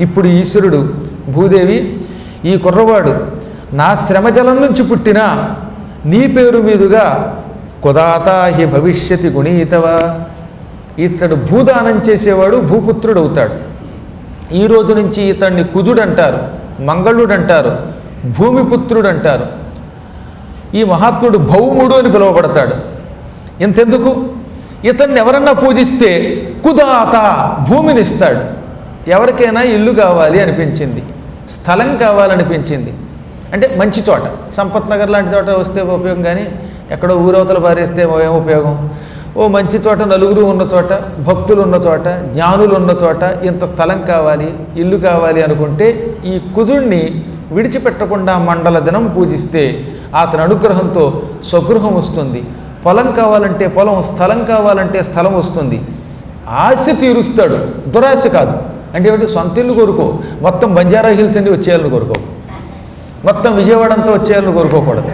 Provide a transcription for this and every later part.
ఇప్పుడు ఈశ్వరుడు భూదేవి ఈ కుర్రవాడు నా శ్రమజలం నుంచి పుట్టిన నీ పేరు మీదుగా కుదాతా హి భవిష్యతి గుణీతవా, ఇతడు భూదానం చేసేవాడు భూపుత్రుడు అవుతాడు. ఈ రోజు నుంచి ఇతన్ని కుజుడు అంటారు, మంగళుడు అంటారు, భూమిపుత్రుడు అంటారు. ఈ మహాత్ముడు భౌముడు అని పిలువబడతాడు. ఇంతెందుకు, ఇతన్ని ఎవరన్నా పూజిస్తే కుదాత భూమిని ఇస్తాడు. ఎవరికైనా ఇల్లు కావాలి అనిపించింది, స్థలం కావాలనిపించింది అంటే మంచి చోట, సంపత్ నగర్ లాంటి చోట వస్తే ఉపయోగం, కానీ ఎక్కడో ఊరవతల పారేస్తే ఏం ఉపయోగం? ఓ మంచి చోట, నలుగురు ఉన్న చోట, భక్తులు ఉన్న చోట, జ్ఞానులు ఉన్న చోట ఇంత స్థలం కావాలి, ఇల్లు కావాలి అనుకుంటే ఈ కుజుణ్ణి విడిచిపెట్టకుండా మండల దినం పూజిస్తే అతని అనుగ్రహంతో స్వగృహం వస్తుంది. పొలం కావాలంటే పొలం, స్థలం కావాలంటే స్థలం వస్తుంది. ఆశ తీరుస్తాడు, దురాశ కాదు. అంటే ఏమిటి? సొంత ఇల్లు కోరుకో, మొత్తం బంజారా హిల్స్ అన్ని వచ్చేయాలని కోరుకో, మొత్తం విజయవాడ అంతా వచ్చేయాలని కోరుకోకూడదు.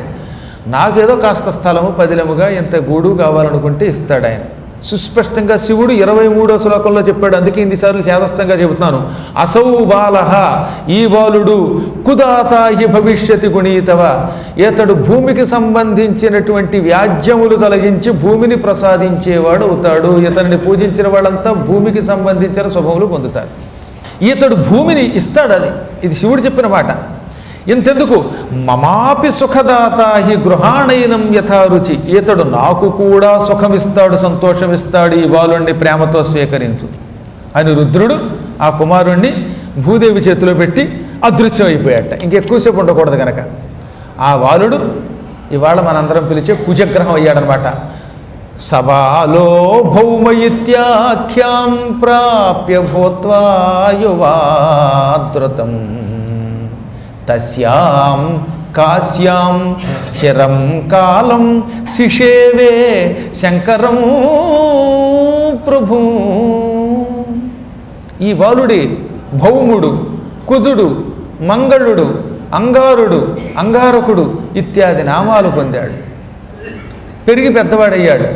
నాకేదో కాస్త స్థలము పదిలముగా ఇంత గూడు కావాలనుకుంటే ఇస్తాడు ఆయన. సుస్పష్టంగా శివుడు 23వ శ్లోకంలో చెప్పాడు. అందుకే ఇన్నిసార్లు చేదస్తంగా చెబుతున్నాను. అసౌ బాలహ, ఈ బాలుడు కుదాతా హి భవిష్యతి గుణీతవ, ఇతడు భూమికి సంబంధించినటువంటి వ్యాజ్యములు తొలగించి భూమిని ప్రసాదించేవాడు అవుతాడు. ఇతడిని పూజించిన వాళ్ళంతా భూమికి సంబంధించిన శుభములు పొందుతారు. ఇతడు భూమిని ఇస్తాడు. ఇది శివుడు చెప్పిన మాట. ఇంతెందుకు, మమాపి సుఖదాత హి గృహాణైనం యథారుచి, ఇతడు నాకు కూడా సుఖమిస్తాడు, సంతోషమిస్తాడు, ఈ బాలుణ్ణి ప్రేమతో స్వీకరించు అని రుద్రుడు ఆ కుమారుణ్ణి భూదేవి చేతిలో పెట్టి అదృశ్యం అయిపోయాట. ఇంకెక్కువసేపు ఉండకూడదు కనుక ఆ బాలుడు ఇవాళ మనందరం పిలిచే కుజగ్రహం అయ్యాడనమాట. సబాలో భౌమ ఇత్యాఖ్యాం ప్రాప్య భూత్వా యువాదృతం తస్యాం కాశ్యాం చిరం కాలం శిషేవే శంకరం ప్రభు. ఈ బాలుడి భౌముడు, కుజుడు, మంగళుడు, అంగారుడు, అంగారకుడు ఇత్యాది నామాలు పొందాడు. పెరిగి పెద్దవాడయ్యాడు.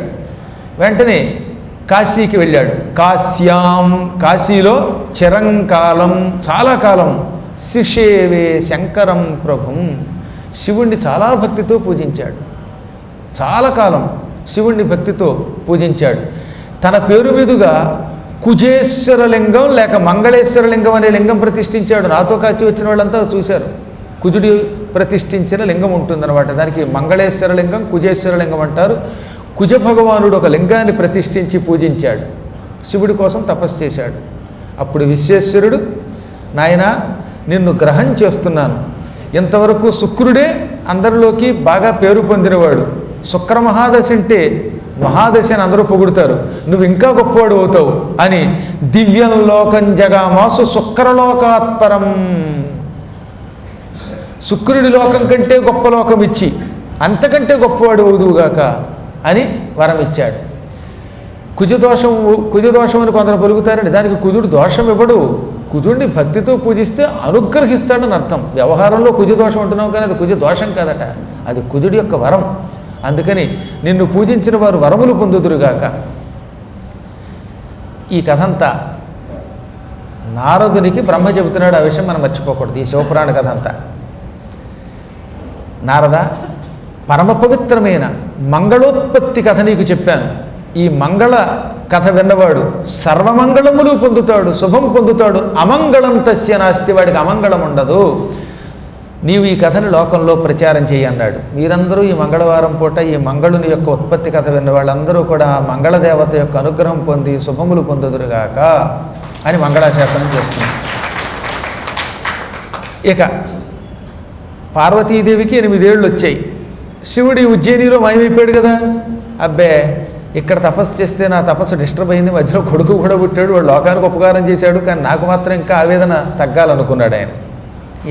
వెంటనే కాశీకి వెళ్ళాడు. కాశ్యాం, కాశీలో చిరంకాలం, చాలా కాలం, శిషేవే శంకరం ప్రభుం, శివుణ్ణి చాలా భక్తితో పూజించాడు. చాలా కాలం శివుణ్ణి భక్తితో పూజించాడు. తన పేరు మీదుగా కుజేశ్వరలింగం లేక మంగళేశ్వరలింగం అనే లింగం ప్రతిష్ఠించాడు. నాతో కాశీ వచ్చిన వాళ్ళంతా చూశారు. కుజుడి ప్రతిష్ఠించిన లింగం ఉంటుందన్నమాట. దానికి మంగళేశ్వరలింగం, కుజేశ్వరలింగం అంటారు. కుజ భగవానుడు ఒక లింగాన్ని ప్రతిష్ఠించి పూజించాడు, శివుడి కోసం తపస్సు చేశాడు. అప్పుడు విశ్వేశ్వరుడు, నాయనా నిన్ను గ్రహం చేస్తున్నాను. ఇంతవరకు శుక్రుడే అందరిలోకి బాగా పేరు పొందినవాడు. శుక్ర మహాదశ అంటే మహాదశ అని అందరూ పొగుడుతారు. నువ్వు ఇంకా గొప్పవాడు అవుతావు అని దివ్యం లోకం జగామాసు శుక్రలోకాత్పరం, శుక్రుడి లోకం కంటే గొప్ప లోకం ఇచ్చి అంతకంటే గొప్పవాడు అవుదువుగాక అని వరం ఇచ్చాడు. కుజదోషం అని కొందరు పలుకుతారని, దానికి కుజుడు దోషం ఇవ్వడు. కుజుడిని భక్తితో పూజిస్తే అనుగ్రహిస్తాడని అర్థం. వ్యవహారంలో కుజదోషం అంటున్నావు కానీ అది కుజ దోషం కాదట, అది కుజుడి యొక్క వరం. అందుకని నిన్ను పూజించిన వారు వరములు పొందుదురుగాక. ఈ కథంతా నారదునికి బ్రహ్మ చెబుతున్నాడు. ఆ విషయం మనం మర్చిపోకూడదు. ఈ శివపురాణ కథ అంతా, నారద పరమ పవిత్రమైన మంగళోత్పత్తి కథ నీకు చెప్పాను. ఈ మంగళ కథ విన్నవాడు సర్వమంగళములు పొందుతాడు, శుభం పొందుతాడు. అమంగళం తస్య నాస్తి, వాడికి అమంగళం ఉండదు. నీవు ఈ కథని లోకంలో ప్రచారం చేయి అన్నాడు. మీరందరూ ఈ మంగళవారం పూట ఈ మంగళుని యొక్క ఉత్పత్తి కథ విన్న వాళ్ళందరూ కూడా మంగళదేవత యొక్క అనుగ్రహం పొంది శుభములు పొందుదురుగాక అని మంగళాశాసనం చేస్తుంది. ఇక పార్వతీదేవికి 8 ఏళ్ళు వచ్చాయి. శివుడి ఉజ్జయినిలో మాయమైపోయాడు కదా. అబ్బే, ఇక్కడ తపస్సు చేస్తే నా తపస్సు డిస్టర్బ్ అయింది, మధ్యలో కొడుకు కూడా పుట్టాడు, వాడు లోకానికి ఉపకారం చేశాడు, కానీ నాకు మాత్రం ఇంకా ఆవేదన తగ్గాలనుకున్నాడు ఆయన.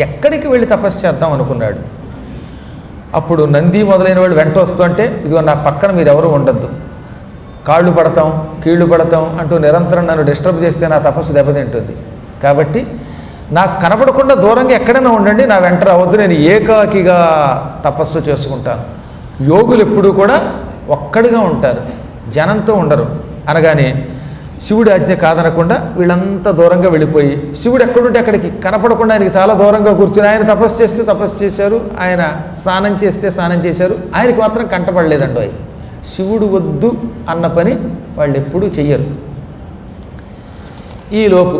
ఎక్కడికి వెళ్ళి తపస్సు చేద్దాం అనుకున్నాడు. అప్పుడు నంది మొదలైన వాళ్ళు వెంట వస్తుంటే, ఇదిగో నా పక్కన మీరు ఎవరు ఉండద్దు, కాళ్ళు పడతాం కీళ్ళు పడతాం అంటూ నిరంతరం నన్ను డిస్టర్బ్ చేస్తే నా తపస్సు దెబ్బతింటుంది. కాబట్టి నాకు కనపడకుండా దూరంగా ఎక్కడైనా ఉండండి, నా వెంట రావద్దు, నేను ఏకాకిగా తపస్సు చేసుకుంటాను. యోగులు ఎప్పుడూ కూడా ఒక్కడిగా ఉంటారు, జనంతో ఉండరు అనగానే శివుడి ఆజ్ఞ కాదనకుండా వీళ్ళంతా దూరంగా వెళ్ళిపోయి శివుడు ఎక్కడుంటే అక్కడికి కనపడకుండా ఆయనకి చాలా దూరంగా కూర్చుని ఆయన తపస్సు చేస్తే తపస్సు చేశారు, ఆయన స్నానం చేస్తే స్నానం చేశారు, ఆయనకి మాత్రం కంటపడలేదండి. అవి శివుడు వద్దు అన్న పని వాళ్ళు ఎప్పుడూ చెయ్యరు. ఈలోపు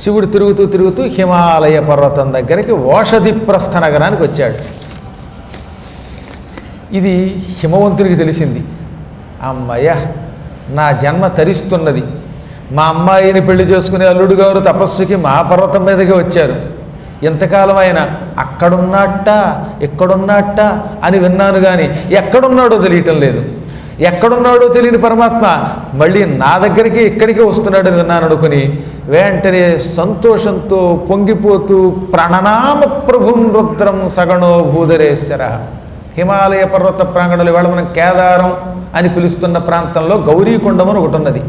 శివుడు తిరుగుతూ తిరుగుతూ హిమాలయ పర్వతం దగ్గరికి ఓషధిప్రస్థ నగరానికి వచ్చాడు. ఇది హిమవంతునికి తెలిసింది. అమ్మయ్య, నా జన్మ తరిస్తున్నది. మా అమ్మాయిని పెళ్లి చేసుకునే అల్లుడు గారు తపస్సుకి మా పర్వతం మీదకి వచ్చారు. ఎంతకాలం ఆయన అక్కడున్నట్ట ఎక్కడున్నట్ట అని విన్నాను, కానీ ఎక్కడున్నాడో తెలియటం లేదు. ఎక్కడున్నాడో తెలియని పరమాత్మ మళ్ళీ నా దగ్గరికి ఇక్కడికే వస్తున్నాడని విన్నాను అనుకుని వెంటనే సంతోషంతో పొంగిపోతూ ప్రణనామ ప్రభుం రుద్రం సగణో భూధరేశ్వర. హిమాలయ పర్వత ప్రాంగణంలో ఇవాళ మనం కేదారం అని పిలుస్తున్న ప్రాంతంలో గౌరీకొండం అని ఒకటి ఉన్నది.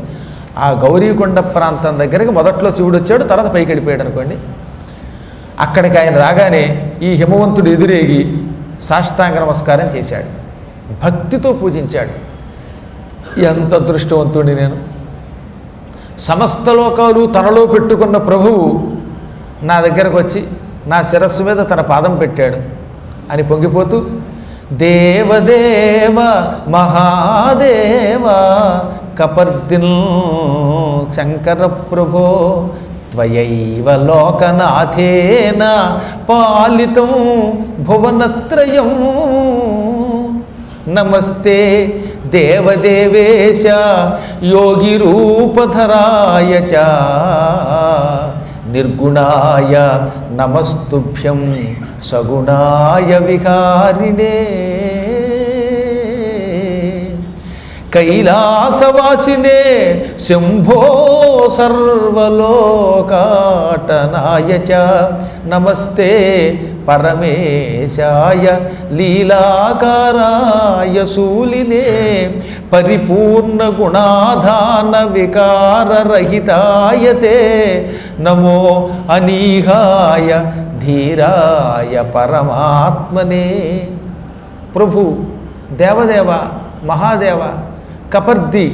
ఆ గౌరీకొండ ప్రాంతం దగ్గరికి మొదట్లో శివుడు వచ్చాడు, తర్వాత పైకి వెళ్ళిపోయాడు అనుకోండి. అక్కడికి ఆయన రాగానే ఈ హిమవంతుడు ఎదురేగి సాష్టాంగ నమస్కారం చేశాడు, భక్తితో పూజించాడు. ఎంత అదృష్టవంతుడి నేను! సమస్త లోకాలు తనలో పెట్టుకున్న ప్రభువు నా దగ్గరకు వచ్చి నా శిరస్సు మీద తన పాదం పెట్టాడు అని పొంగిపోతూ, దేవదేవ మహాదేవ కపర్దిన్ శంకర ప్రభో త్వయైవ లోకనాథేన పాలితం భువనత్రయం నమస్తే దేవదేవేశ యోగిరూపధరాయ చ నిర్గుణాయ నమస్తుభ్యం సగుణాయ విహారిణే కైలాసవాసినే శంభో సర్వలోకాటనాయ చ నమస్తే పరమేశాయ లీలాకారాయ శూలినే పరిపూర్ణ గుణాధాన వికారరహితాయ తే నమో అనీహాయ ధీరాయ పరమాత్మనే. ప్రభు, దేవదేవ, మహాదేవ, కపర్ది,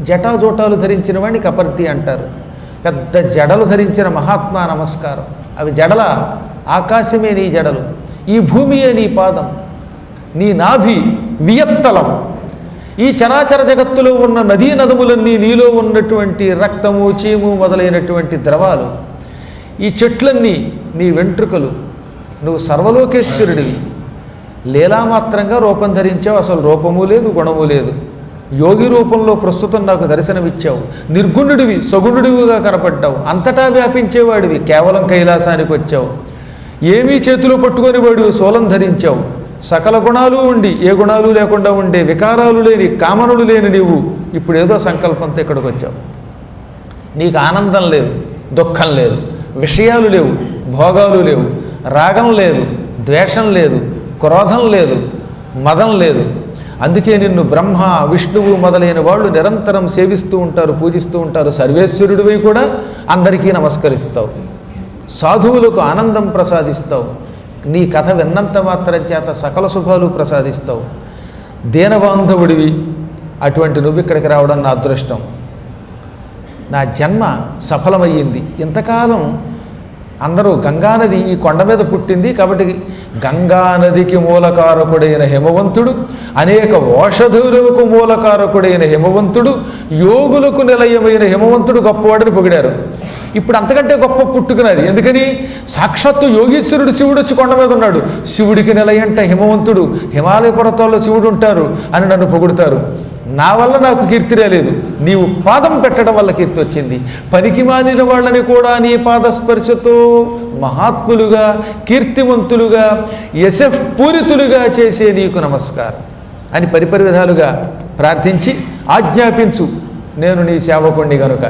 జటాజోటాలు ధరించిన వాడిని కపర్ది అంటారు. పెద్ద జడలు ధరించిన మహాత్మా నమస్కారం. అవి జడల, ఆకాశమే నీ జడలు, ఈ భూమియే నీ పాదం, నీ నాభి వియత్తలం. ఈ చరాచర జగత్తులో ఉన్న నదీ నదములన్నీ నీలో ఉన్నటువంటి రక్తము, చీము మొదలైనటువంటి ద్రవాలు. ఈ చెట్లన్నీ నీ వెంట్రుకలు. నువ్వు సర్వలోకేశ్వరుడివి. లీలామాత్రంగా రూపం ధరించావు, అసలు రూపము లేదు, గుణము లేదు. యోగి రూపంలో ప్రస్తుతం నాకు దర్శనమిచ్చావు. నిర్గుణుడివి, సగుణుడివిగా కనపడ్డావు. అంతటా వ్యాపించేవాడివి, కేవలం కైలాసానికి వచ్చావు. ఏమీ చేతిలో పట్టుకొని వాడు శూలం ధరించావు. సకల గుణాలు ఉండి ఏ గుణాలు లేకుండా ఉండే, వికారాలు లేని, కామనులు లేని నీవు ఇప్పుడు ఏదో సంకల్పంతో ఇక్కడికి వచ్చావు. నీకు ఆనందం లేదు, దుఃఖం లేదు, విషయాలు లేవు, భోగాలు లేవు, రాగం లేదు, ద్వేషం లేదు, క్రోధం లేదు, మదం లేదు. అందుకే నిన్ను బ్రహ్మ, విష్ణువు మొదలైన వాళ్ళు నిరంతరం సేవిస్తూ ఉంటారు, పూజిస్తూ ఉంటారు. సర్వేశ్వరుడివి కూడా అందరికీ నమస్కరిస్తావు. సాధువులకు ఆనందం ప్రసాదిస్తావు. నీ కథ విన్నంత మాత్రం చేత సకల శుభాలు ప్రసాదిస్తావు. దీనబాంధవుడివి. అటువంటి నువ్వు ఇక్కడికి రావడం నా అదృష్టం. నా జన్మ సఫలమయ్యింది. ఇంతకాలం అందరూ గంగానది ఈ కొండ మీద పుట్టింది కాబట్టి గంగానదికి మూలకారకుడైన హిమవంతుడు, అనేక ఓషధులకు మూలకారకుడైన హిమవంతుడు, యోగులకు నిలయమైన హిమవంతుడు గొప్పవాడిని పొగిడారు. ఇప్పుడు అంతకంటే గొప్ప పుట్టుకున్నది. ఎందుకని? సాక్షాత్తు యోగీశ్వరుడు శివుడు వచ్చి కొండ మీద ఉన్నాడు. శివుడికి నిలయంట హిమవంతుడు, హిమాలయ పర్వతాల్లో శివుడు ఉంటారు అని నన్ను పొగుడుతారు. నా వల్ల నాకు కీర్తి రాలేదు, నీవు పాదం పెట్టడం వల్ల కీర్తి వచ్చింది. పనికి మానిన వాళ్ళని కూడా నీ పాదస్పర్శతో మహాత్ములుగా, కీర్తివంతులుగా, యశఃపూరితులుగా చేసే నీకు నమస్కారం అని పరిపరి విధాలుగా ప్రార్థించి ఆజ్ఞాపించు. నేను నీ సేవకుణ్ణి కనుక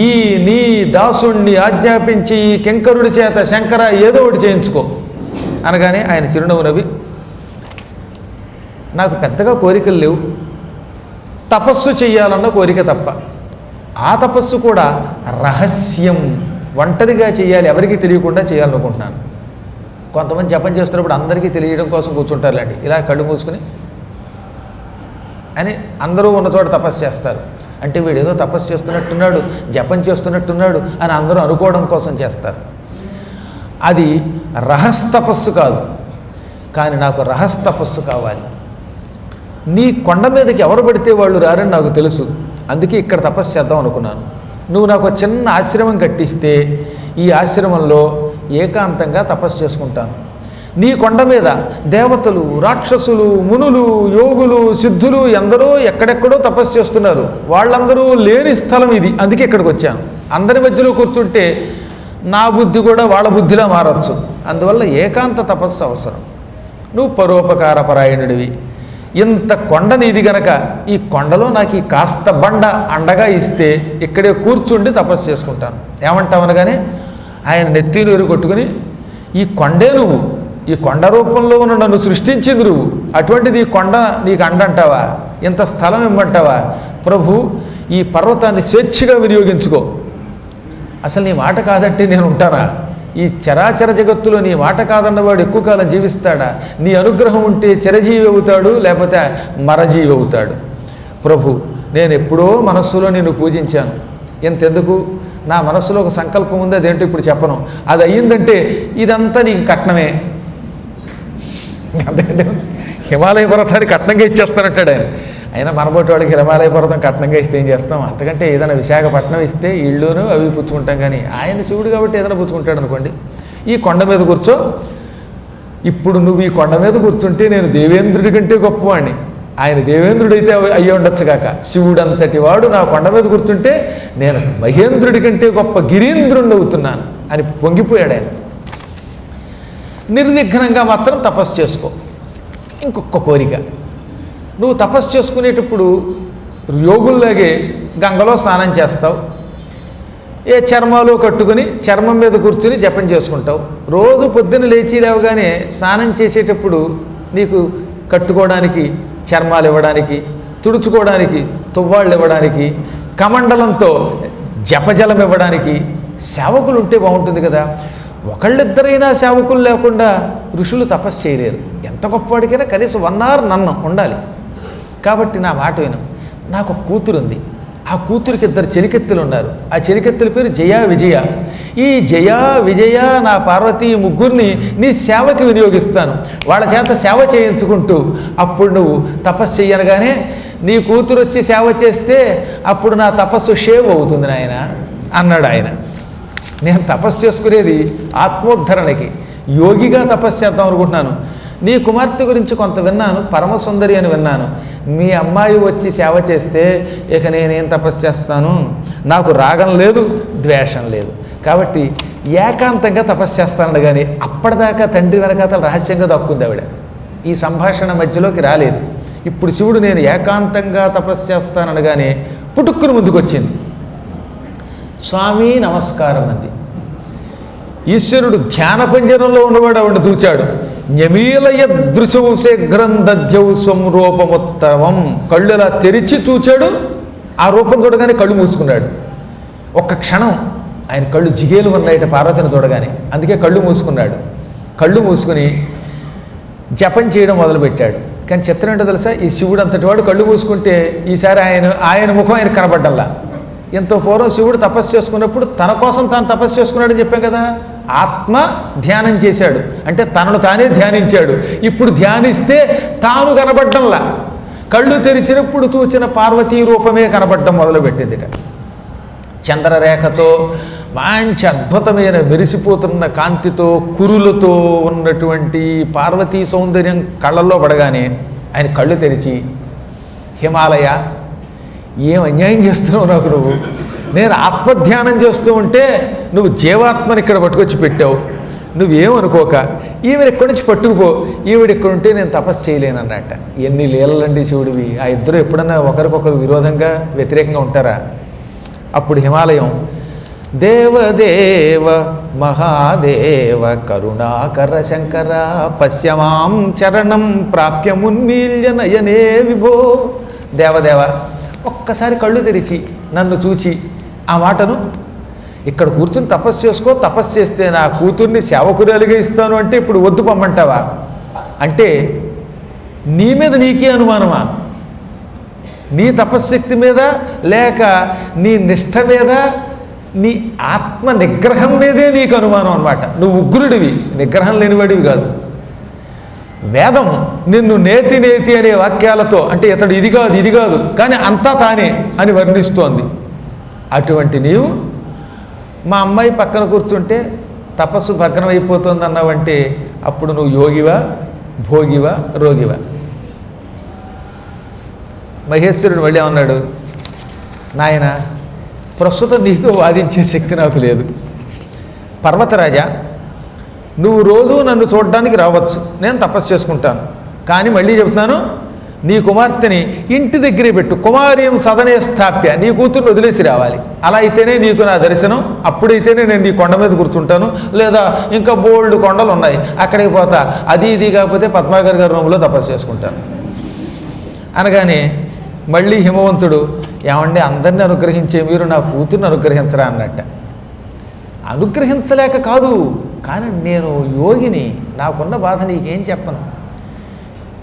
ఈ నీ దాసుణ్ణి ఆజ్ఞాపించి ఈ కింకరుడి చేత శంకర ఏదో ఒకటి చేయించుకో అనగానే ఆయన చిరునవ్వు నవ్వి, నాకు పెద్దగా కోరికలు లేవు, తపస్సు చెయ్యాలన్న కోరిక తప్ప. ఆ తపస్సు కూడా రహస్యం, ఒంటరిగా చేయాలి, ఎవరికీ తెలియకుండా చేయాలనుకుంటున్నాను. కొంతమంది జపం చేస్తున్నప్పుడు అందరికీ తెలియడం కోసం కూర్చుంటారులేండి, ఇలా కళ్ళు మూసుకుని అని అందరూ ఉన్న చోట తపస్సు చేస్తారు. అంటే వీడు ఏదో తపస్సు చేస్తున్నట్టున్నాడు, జపం చేస్తున్నట్టున్నాడు అని అందరూ అనుకోవడం కోసం చేస్తారు. అది రహస్తపస్సు కాదు. కానీ నాకు రహస్తపస్సు కావాలి. నీ కొండ మీదకి ఎవరు పడితే వాళ్ళు రారని నాకు తెలుసు. అందుకే ఇక్కడ తపస్సు చేద్దాం అనుకున్నాను. నువ్వు నాకు చిన్న ఆశ్రమం కట్టిస్తే ఈ ఆశ్రమంలో ఏకాంతంగా తపస్సు చేసుకుంటాను. నీ కొండ మీద దేవతలు, రాక్షసులు, మునులు, యోగులు, సిద్ధులు ఎందరో ఎక్కడెక్కడో తపస్సు చేస్తున్నారు. వాళ్ళందరూ లేని స్థలం ఇది. అందుకే ఇక్కడికి వచ్చాను. అందరి మధ్యలో కూర్చుంటే నా బుద్ధి కూడా వాళ్ళ బుద్ధిలా మారచ్చు. అందువల్ల ఏకాంత తపస్సు అవసరం. నువ్వు పరోపకారపరాయణుడివి. ఇంత కొండ నీది గనక ఈ కొండలో నాకు ఈ కాస్త బండ అండగా ఇస్తే ఇక్కడే కూర్చుండి తపస్సు చేసుకుంటాను. ఏమంటావు అనగానే ఆయన నెత్తినూరు కొట్టుకుని, ఈ కొండే నువ్వు, ఈ కొండ రూపంలో ఉన్న నన్ను సృష్టించింది నువ్వు, అటువంటిది ఈ కొండ నీకు అండంటావా? ఇంత స్థలం ఇమ్మంటావా? ప్రభు, ఈ పర్వతాన్ని స్వేచ్ఛగా వినియోగించుకో. అసలు నీ మాట కాదంటే నేను ఉంటానా? ఈ చరాచర జగత్తులో నీ మాట కాదన్నవాడు ఎక్కువ కాలం జీవిస్తాడా? నీ అనుగ్రహం ఉంటే చిరజీవి అవుతాడు, లేకపోతే మరజీవి అవుతాడు. ప్రభు, నేను ఎప్పుడో మనస్సులో నిన్ను పూజించాను. ఎంతెందుకు, నా మనస్సులో ఒక సంకల్పం ఉంది, అదేంటో ఇప్పుడు చెప్పను. అది అయ్యిందంటే ఇదంతా నీకు కట్నమే. అదేంటే హిమాలయ పర్వతాన్ని కట్నంగా ఇచ్చేస్తానంటాడు ఆయన. అయినా మనబోటి వాడికి హిమాలయ పర్వతం కట్నంగా ఇస్తే ఏం చేస్తాం? అంతకంటే ఏదైనా విశాఖపట్నం ఇస్తే ఇళ్ళును అవి పుచ్చుకుంటాం. కానీ ఆయన శివుడు కాబట్టి ఏదైనా పుచ్చుకుంటాడు అనుకోండి. ఈ కొండ మీద కూర్చో. ఇప్పుడు నువ్వు ఈ కొండ మీద కూర్చుంటే నేను దేవేంద్రుడి కంటే గొప్పవాడిని. ఆయన దేవేంద్రుడైతే అయ్యి ఉండొచ్చు కాక, శివుడంతటి వాడు నా కొండ మీద కూర్చుంటే నేను మహేంద్రుడి కంటే గొప్ప గిరీంద్రుడిని అవుతున్నాను అని పొంగిపోయాడు ఆయన. నిర్విఘ్నంగా మాత్రం తపస్సు చేసుకో. ఇంకొక కోరిక, నువ్వు తపస్సు చేసుకునేటప్పుడు యోగుల్లాగే గంగలో స్నానం చేస్తావు, ఏ చర్మాలు కట్టుకుని చర్మం మీద కూర్చుని జపం చేసుకుంటావు. రోజు పొద్దున్న లేచి లేవగానే స్నానం చేసేటప్పుడు నీకు కట్టుకోవడానికి చర్మాలు ఇవ్వడానికి, తుడుచుకోవడానికి తువ్వాళ్ళు ఇవ్వడానికి, కమండలంతో జపజలం ఇవ్వడానికి సేవకులు ఉంటే బాగుంటుంది కదా. ఒకళ్ళిద్దరైనా సేవకులు లేకుండా ఋషులు తపస్సు చేయలేరు. ఎంత గొప్పవాడికైనా కనీసం 1 hour నన్ను ఉండాలి. కాబట్టి నా మాట విను. నాకు ఒక కూతురు ఉంది. ఆ కూతురికి 2 చెలికెత్తులు ఉన్నారు. ఆ చెలికెత్తుల పేరు జయ, విజయ. ఈ జయ, విజయ, నా పార్వతి ముగ్గురిని నీ సేవకి వినియోగిస్తాను. వాళ్ళ చేత సేవ చేయించుకుంటూ అప్పుడు నువ్వు తపస్సు చెయ్యనగానే నీ కూతురు వచ్చి సేవ చేస్తే అప్పుడు నా తపస్సు షేవ్ అవుతుంది నాయన అన్నాడు ఆయన. నేను తపస్సు చేసుకునేది ఆత్మోద్ధరణకి, యోగిగా తపస్సు చేద్దాం అనుకుంటున్నాను. నీ కుమార్తె గురించి కొంత విన్నాను, పరమసుందరి అని విన్నాను. మీ అమ్మాయి వచ్చి సేవ చేస్తే ఇక నేనేం తపస్సు చేస్తాను? నాకు రాగం లేదు, ద్వేషం లేదు. కాబట్టి ఏకాంతంగా తపస్సు చేస్తానడు. కానీ అప్పటిదాకా తండ్రి వెనకాతల రహస్యంగా దక్కుంది ఆవిడ. ఈ సంభాషణ మధ్యలోకి రాలేదు. ఇప్పుడు శివుడు నేను ఏకాంతంగా తపస్సు చేస్తాననగానే పుట్టుక్కుని ముందుకు వచ్చింది. స్వామి నమస్కారం అంది. ఈశ్వరుడు ధ్యాన పంజరంలో ఉన్నవాడు ఆవిడ చూచాడు. న్యమీలయదృశౌ శీఘ్రం దధ్యౌ స్వం రూపముత్తమం. కళ్ళు అలా తెరిచి చూచాడు. ఆ రూపం చూడగానే కళ్ళు మూసుకున్నాడు. ఒక్క క్షణం ఆయన కళ్ళు జిగేలు ఉన్నాయట పార్వతిని చూడగానే. అందుకే కళ్ళు మూసుకున్నాడు. కళ్ళు మూసుకుని జపం చేయడం మొదలుపెట్టాడు. కానీ చిత్రం ఏంటో తెలుసా, ఈ శివుడు అంతటి వాడు కళ్ళు మూసుకుంటే ఈసారి ఆయన ముఖం ఆయన కనబడ్డల్లా. ఎంతో పూర్వం శివుడు తపస్సు చేసుకున్నప్పుడు తన కోసం తాను తపస్సు చేసుకున్నాడని చెప్పాం కదా. ఆత్మ ధ్యానం చేశాడు అంటే తనను తానే ధ్యానించాడు. ఇప్పుడు ధ్యానిస్తే తాను కనబడ్డంలా. కళ్ళు తెరిచినప్పుడు చూచిన పార్వతీ రూపమే కనబడ్డం మొదలుపెట్టిందిట. చంద్రరేఖతో మంచి అద్భుతమైన మెరిసిపోతున్న కాంతితో కురులతో ఉన్నటువంటి పార్వతీ సౌందర్యం కళ్ళల్లో పడగానే ఆయన కళ్ళు తెరిచి, హిమాలయ, ఏం అన్యాయం చేస్తున్నావు నాకు నువ్వు? నేను ఆత్మధ్యానం చేస్తూ ఉంటే నువ్వు జీవాత్మని ఇక్కడ పట్టుకొచ్చి పెట్టావు. నువ్వేమనుకోక ఈవిడ ఇక్కడి నుంచి పట్టుకుపో. ఈవిడ ఇక్కడ ఉంటే నేను తపస్సు చేయలేను అన్నట్ట. ఎన్ని లీలలండి శివుడివి. ఆ ఇద్దరు ఎప్పుడన్నా ఒకరికొకరు విరోధంగా వ్యతిరేకంగా ఉంటారా? అప్పుడు హిమాలయం, దేవదేవ మహాదేవ కరుణాకర శంకర పశ్యమాం చరణం ప్రాప్య మున్మీల్య నయనే విభో. దేవదేవ, ఒక్కసారి కళ్ళు తెరిచి నన్ను చూచి ఆ మాటను, ఇక్కడ కూర్చుని తపస్సు చేసుకో, తపస్సు చేస్తే నా కూతుర్ని సేవకురాలిగా ఇస్తాను అంటే ఇప్పుడు వద్దు పొమ్మంటావా? అంటే నీ మీద నీకే అనుమానమా? నీ తపశ్శక్తి మీద, లేక నీ నిష్ఠ మీద, నీ ఆత్మ నిగ్రహం మీదే నీకు అనుమానం అన్నమాట. నువ్వు ఉగ్రుడివి, నిగ్రహం లేనివాడివి కాదు. వేదం నిన్ను నేతి నేతి అనే వాక్యాలతో, అంటే ఇతడు ఇది కాదు ఇది కాదు కానీ అంతా తానే అని వర్ణిస్తోంది. అటువంటి నీవు మా అమ్మాయి పక్కన కూర్చుంటే తపస్సు భగ్నం అయిపోతుంది అన్నావంటే అప్పుడు నువ్వు యోగివా, భోగివా, రోగివా? మహేశ్వరుడు మళ్ళీ అన్నాడు, నాయన ప్రస్తుతం నీతో వాదించే శక్తి నాకు లేదు. పర్వతరాజా, నువ్వు రోజు నన్ను చూడడానికి రావచ్చు, నేను తపస్సు చేసుకుంటాను. కానీ మళ్ళీ చెబుతున్నాను, నీ కుమార్తెని ఇంటి దగ్గరే పెట్టు. కుమార్యం సదనే స్థాప్య, నీ కూతుర్ని వదిలేసి రావాలి. అలా అయితేనే నీకు నా దర్శనం, అప్పుడైతేనే నేను నీ కొండ మీద కూర్చుంటాను. లేదా ఇంకా బోల్డ్ కొండలు ఉన్నాయి అక్కడికి పోతా, అది ఇది కాకపోతే పద్మాకర్ గారి రూమ్లో తపస్సు చేసుకుంటాను అనగానే మళ్ళీ హిమవంతుడు, ఏమండి అందరినీ అనుగ్రహించే మీరు నా కూతుర్ని అనుగ్రహించరా అన్నట్ట. అనుగ్రహించలేక కాదు, కానీ నేను యోగిని, నాకున్న బాధ నీకేం చెప్పను.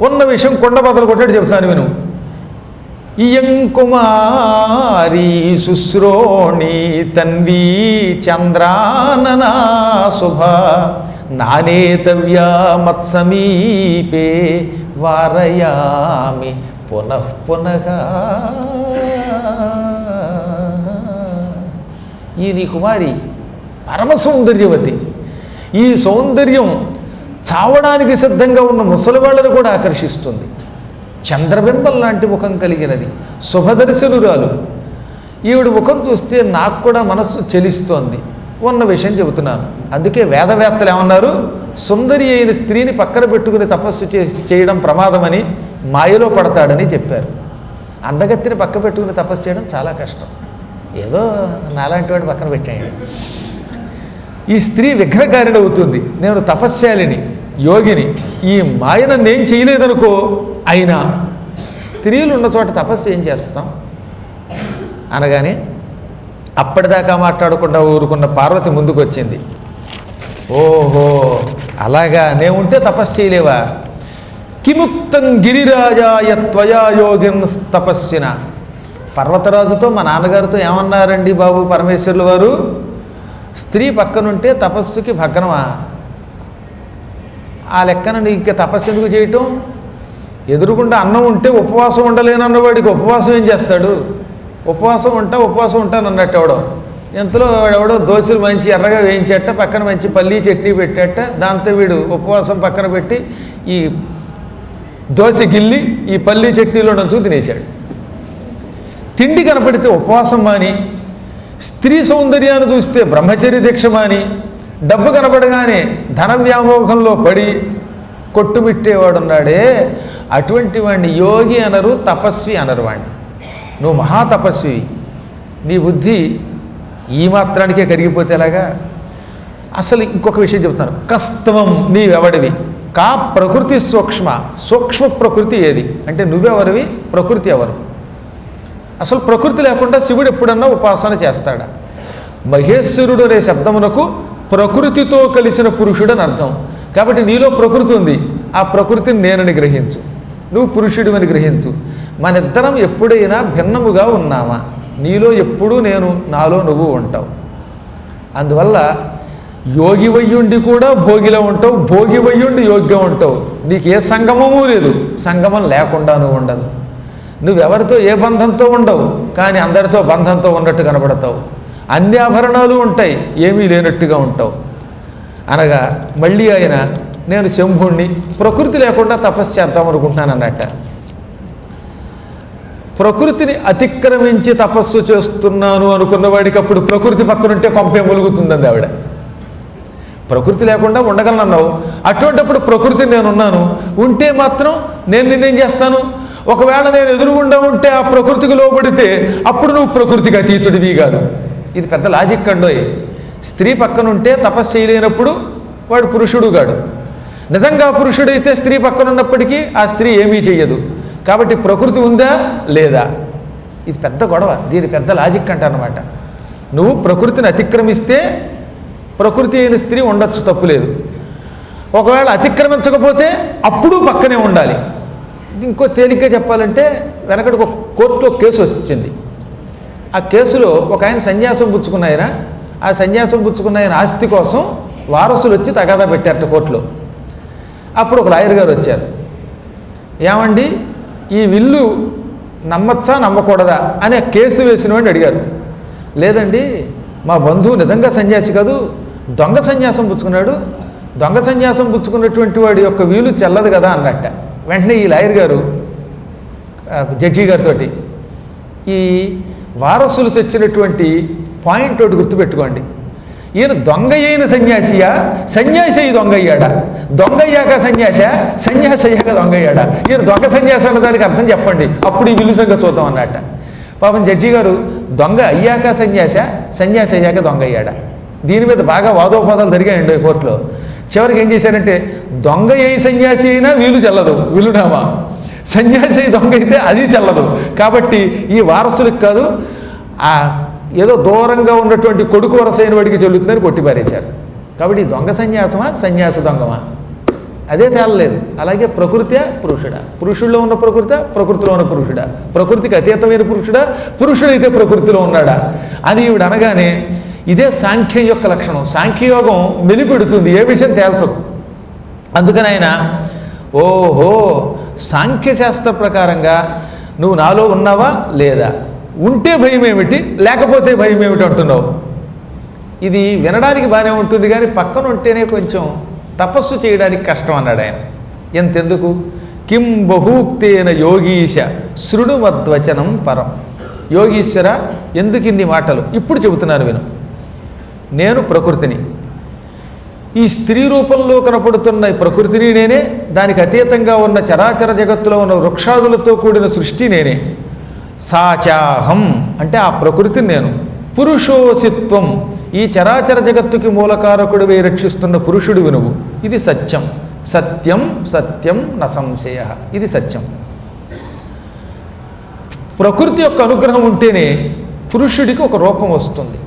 ఉన్న విషయం కొండ బదులు కొట్టాడు చెప్తాను విను. ఇయం కుమారీ శుశ్రోణి తన్వీ చంద్రాననా శుభ నానేతవ్యా మత్సమీపే వారయామి పునః పునః. ఈ నీ కుమారి పరమ సౌందర్యవతి. ఈ సౌందర్యం చావడానికి సిద్ధంగా ఉన్న ముసలివాళ్ళను కూడా ఆకర్షిస్తుంది. చంద్రబింబం లాంటి ముఖం కలిగినది, శుభదర్శనురాలు. ఈవిడ ముఖం చూస్తే నాకు కూడా మనస్సు చెలిస్తోంది. ఉన్న విషయం చెబుతున్నాను. అందుకే వేదవేత్తలు ఏమన్నారు, సుందరి అయిన స్త్రీని పక్కన పెట్టుకుని తపస్సు చేయడం ప్రమాదమని, మాయలో పడతాడని చెప్పారు. అందగత్తిని పక్క పెట్టుకుని తపస్సు చేయడం చాలా కష్టం. ఏదో నాలాంటి వాడు పక్కన పెట్టేయండి. ఈ స్త్రీ విఘ్నకారిణి అవుతుంది. నేను తపస్శాలిని, యోగిని, ఈ మాయన నేను చేయలేదనుకో. అయినా స్త్రీలు ఉన్న చోట తపస్సు ఏం చేస్తాం అనగానే అప్పటిదాకా మాట్లాడకుండా ఊరుకున్న పార్వతి ముందుకు వచ్చింది. ఓహో అలాగా, నేను ఉంటే తపస్సు చేయలేవా? కిముక్తం గిరిరాజాయ త్వయా యోగిన్ తపస్సిన. పర్వతరాజుతో మా నాన్నగారితో ఏమన్నారండి బాబు పరమేశ్వరులు వారు? స్త్రీ పక్కనుంటే తపస్సుకి భగ్నమా? ఆ లెక్కన నీకు తపస్సు ఎందుకు చేయటం? ఎదురుగుండా అన్నం ఉంటే ఉపవాసం ఉండలేనన్నవాడికి ఉపవాసం ఏం చేస్తాడు? ఉపవాసం ఉంటానన్నట్టు ఎవడో. ఎంతలో ఎవడో దోశలు మంచి ఎర్రగా వేయించేట, పక్కన మంచి పల్లీ చట్నీ పెట్టేట, దాంతో వీడు ఉపవాసం పక్కన పెట్టి ఈ దోశ గిల్లి ఈ పల్లీ చట్నీలో నంచు తినేశాడు. తిండి కనపడితే ఉపవాసం మాని, స్త్రీ సౌందర్యాన్ని చూస్తే బ్రహ్మచర్య దీక్ష మాని, డబ్బు కనపడగానే ధన వ్యామోహంలో పడి కొట్టుమిట్టేవాడున్నాడే, అటువంటి వాడిని యోగి అనరు, తపస్వి అనరు. వాడిని నువ్వు మహాతపస్వి, నీ బుద్ధి ఈ మాత్రానికే కరిగిపోతే ఎలాగా? అసలు ఇంకొక విషయం చెబుతాను. కస్తవం నీవెవడివి? కా ప్రకృతి సూక్ష్మ ప్రకృతి ఏది అంటే నువ్వెవరివి, ప్రకృతి ఎవరు? అసలు ప్రకృతి లేకుండా శివుడు ఎప్పుడన్నా ఉపాసన చేస్తాడా? మహేశ్వరుడు అనే శబ్దమునకు ప్రకృతితో కలిసిన పురుషుడు అని అర్థం. కాబట్టి నీలో ప్రకృతి ఉంది, ఆ ప్రకృతిని నేనని గ్రహించు, నువ్వు పురుషుడు అని గ్రహించు. మనిద్దరం ఎప్పుడైనా భిన్నముగా ఉన్నామా? నీలో ఎప్పుడూ నేను, నాలో నువ్వు ఉంటావు. అందువల్ల యోగి వయ్యుండి కూడా భోగిలో ఉంటావు, భోగి వయ్యుండి యోగ్యం ఉంటావు. నీకు ఏ సంగమము లేదు, సంగమం లేకుండా నువ్వు ఉండదు. నువ్వెవరితో ఏ బంధంతో ఉండవు, కానీ అందరితో బంధంతో ఉన్నట్టు కనబడతావు. అన్ని ఆభరణాలు ఉంటాయి, ఏమీ లేనట్టుగా ఉంటావు అనగా మళ్ళీ ఆయన నేను శంభుణ్ణి, ప్రకృతి లేకుండా తపస్సు చేద్దాం అనుకుంటున్నాను అన్నట్ట. ప్రకృతిని అతిక్రమించి తపస్సు చేస్తున్నాను అనుకున్న వాడికి అప్పుడు ప్రకృతి పక్కనుంటే కొంపే ములుగుతుందండి ఆవిడ. ప్రకృతి లేకుండా ఉండగలనన్నావు, అటువంటిప్పుడు ప్రకృతిని నేనున్నాను, ఉంటే మాత్రం నేను నిన్నేం చేస్తాను? ఒకవేళ నేను ఎదురుగుండా ఉంటే ఆ ప్రకృతికి లోబడితే అప్పుడు నువ్వు ప్రకృతికి అతీతుడివి కాదు. ఇది పెద్ద లాజిక్ అండోయ్. స్త్రీ పక్కనుంటే తపస్సు చేయలేనప్పుడు వాడు పురుషుడు కాడు. నిజంగా పురుషుడైతే స్త్రీ పక్కనున్నప్పటికీ ఆ స్త్రీ ఏమీ చెయ్యదు. కాబట్టి ప్రకృతి ఉందా లేదా? ఇది పెద్ద గొడవ. దీని పెద్ద లాజిక్ అంటారనమాట. నువ్వు ప్రకృతిని అతిక్రమిస్తే ప్రకృతి అయిన స్త్రీ ఉండొచ్చు, తప్పులేదు. ఒకవేళ అతిక్రమించకపోతే అప్పుడు పక్కనే ఉండాలి. ఇంకో తేలిగ్గా చెప్పాలంటే వెనకడికి ఒక కోర్టులో కేసు వచ్చింది. ఆ కేసులో ఒక ఆయన సన్యాసం పుచ్చుకున్న ఆయన, ఆ సన్యాసం పుచ్చుకున్న ఆయన ఆస్తి కోసం వారసులు వచ్చి తగాదా పెట్టారట కోర్టులో. అప్పుడు ఒక లాయర్ గారు వచ్చారు. ఏమండి ఈ విల్లు నమ్మచ్చా నమ్మకూడదా అని ఆ కేసు వేసిన వాడిని అడిగారు. లేదండి మా బంధువు నిజంగా సన్యాసి కాదు, దొంగ సన్యాసం పుచ్చుకున్నాడు, దొంగ సన్యాసం పుచ్చుకున్నటువంటి వాడి యొక్క వీలు చెల్లదు కదా అన్నట్ట. వెంటనే ఈ లాయర్ గారు జడ్జి గారితో ఈ వారసులు తెచ్చినటువంటి పాయింట్ ఒకటి గుర్తుపెట్టుకోండి, ఈయన దొంగ అయిన సన్యాసియా, సన్యాసి అయ్యి దొంగ అయ్యాడా, దొంగ అయ్యాక సన్యాసా, సన్యాసి అయ్యాక దొంగ అయ్యాడా, ఈయన దొంగ సన్యాసి అన్నదానికి అర్థం చెప్పండి, అప్పుడు ఈ విలుసంగా చూద్దాం అన్నట్ట. పాపం జడ్జి గారు దొంగ అయ్యాక సన్యాసా, సన్యాసి అయ్యాక దొంగ అయ్యాడా, దీని మీద బాగా వాదోపాదాలు జరిగాయండి కోర్టులో. చివరికి ఏం చేశారంటే దొంగ అయ్యి సన్యాసి అయినా వీలు చెల్లదు, విలునామా, సన్యాసి అయి దొంగ అయితే అది చెల్లదు. కాబట్టి ఈ వారసులకు కాదు, ఆ ఏదో దూరంగా ఉన్నటువంటి కొడుకు వరసైన వాడికి చెల్లుతుందని కొట్టిపారేశారు. కాబట్టి దొంగ సన్యాసమా, సన్యాస దొంగమా, అదే తేలలేదు. అలాగే ప్రకృత్యా పురుషుడా, పురుషుల్లో ఉన్న ప్రకృతిలో ఉన్న పురుషుడా, ప్రకృతికి అతీతమైన పురుషుడా, పురుషుడైతే ప్రకృతిలో ఉన్నాడా అని ఈవిడ అనగానే ఇదే సాంఖ్యం యొక్క లక్షణం. సాంఖ్యయోగం మెలిపెడుతుంది, ఏ విషయం తేల్చదు. అందుకని ఆయన ఓహో సాంఖ్యశాస్త్ర ప్రకారంగా నువ్వు నాలో ఉన్నావా లేదా, ఉంటే భయం ఏమిటి, లేకపోతే భయం ఏమిటి అంటున్నావు. ఇది వినడానికి బాగానే ఉంటుంది కానీ పక్కన ఉంటేనే కొంచెం తపస్సు చేయడానికి కష్టం అన్నాడు ఆయన. ఎంతెందుకు, కిం బహూక్తేన యోగీశ శృణుమద్వచనం పరం. యోగీశ్వర ఎందుకు ఇన్ని మాటలు, ఇప్పుడు చెబుతున్నారు విను. నేను ప్రకృతిని, ఈ స్త్రీ రూపంలో కనపడుతున్న ఈ ప్రకృతిని నేనే, దానికి అతీతంగా ఉన్న చరాచర జగత్తులో ఉన్న వృక్షాదులతో కూడిన సృష్టి నేనే. సాచాహం అంటే ఆ ప్రకృతిని నేను. పురుషోసిత్వం ఈ చరాచర జగత్తుకి మూలకారకుడివై రక్షిస్తున్న పురుషుడివి నువ్వు. ఇది సత్యం, సత్యం సత్యం న సంశయ, ఇది సత్యం. ప్రకృతి యొక్క అనుగ్రహం ఉంటేనే పురుషుడికి ఒక రూపం వస్తుంది,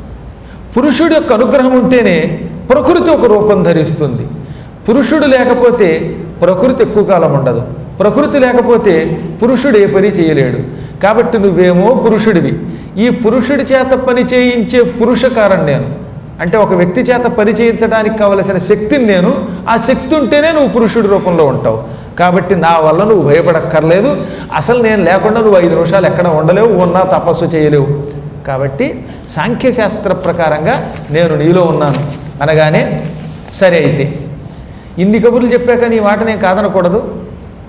పురుషుడి యొక్క అనుగ్రహం ఉంటేనే ప్రకృతి ఒక రూపం ధరిస్తుంది. పురుషుడు లేకపోతే ప్రకృతి ఎక్కువ కాలం ఉండదు, ప్రకృతి లేకపోతే పురుషుడు ఏ పని చేయలేడు. కాబట్టి నువ్వేమో పురుషుడివి, ఈ పురుషుడి చేత పని చేయించే పురుషకారం నేను. అంటే ఒక వ్యక్తి చేత పని చేయించడానికి కావలసిన శక్తిని నేను, ఆ శక్తి ఉంటేనే నువ్వు పురుషుడి రూపంలో ఉంటావు. కాబట్టి నా వల్ల నువ్వు భయపడక్కర్లేదు, అసలు నేను లేకుండా నువ్వు 5 నిమిషాలు ఎక్కడ ఉండలేవు, ఉన్నా తపస్సు చేయలేవు. కాబట్టి సాంఖ్యశాస్త్ర ప్రకారంగా నేను నీలో ఉన్నాను అనగానే సరే అయితే ఇన్ని కబుర్లు చెప్పాక నీ మాట నేను కాదనకూడదు,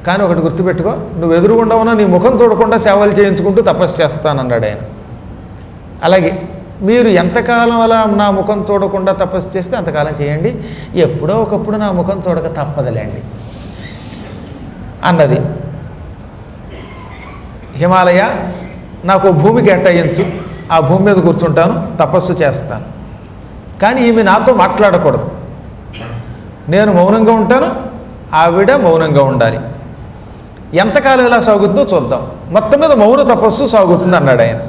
కానీ ఒకటి గుర్తుపెట్టుకో, నువ్వు ఎదురుగుండా ఉన్నా నీ ముఖం చూడకుండా సేవలు చేయించుకుంటూ తపస్సు చేస్తానన్నాడు ఆయన. అలాగే మీరు ఎంతకాలం అలా నా ముఖం చూడకుండా తపస్సు చేస్తే అంతకాలం చేయండి, ఎప్పుడో ఒకప్పుడు నా ముఖం చూడక తప్పదులేండి అన్నది. హిమాలయ నాకు భూమి కేటాయించు, ఆ భూమి మీద కూర్చుంటాను, తపస్సు చేస్తాను, కానీ ఈమె నాతో మాట్లాడకూడదు, నేను మౌనంగా ఉంటాను, ఆవిడ మౌనంగా ఉండాలి. ఎంతకాలం ఇలా సాగుతుందో చూద్దాం, మొత్తం మీద మౌన తపస్సు సాగుతుంది అన్నాడు ఆయన.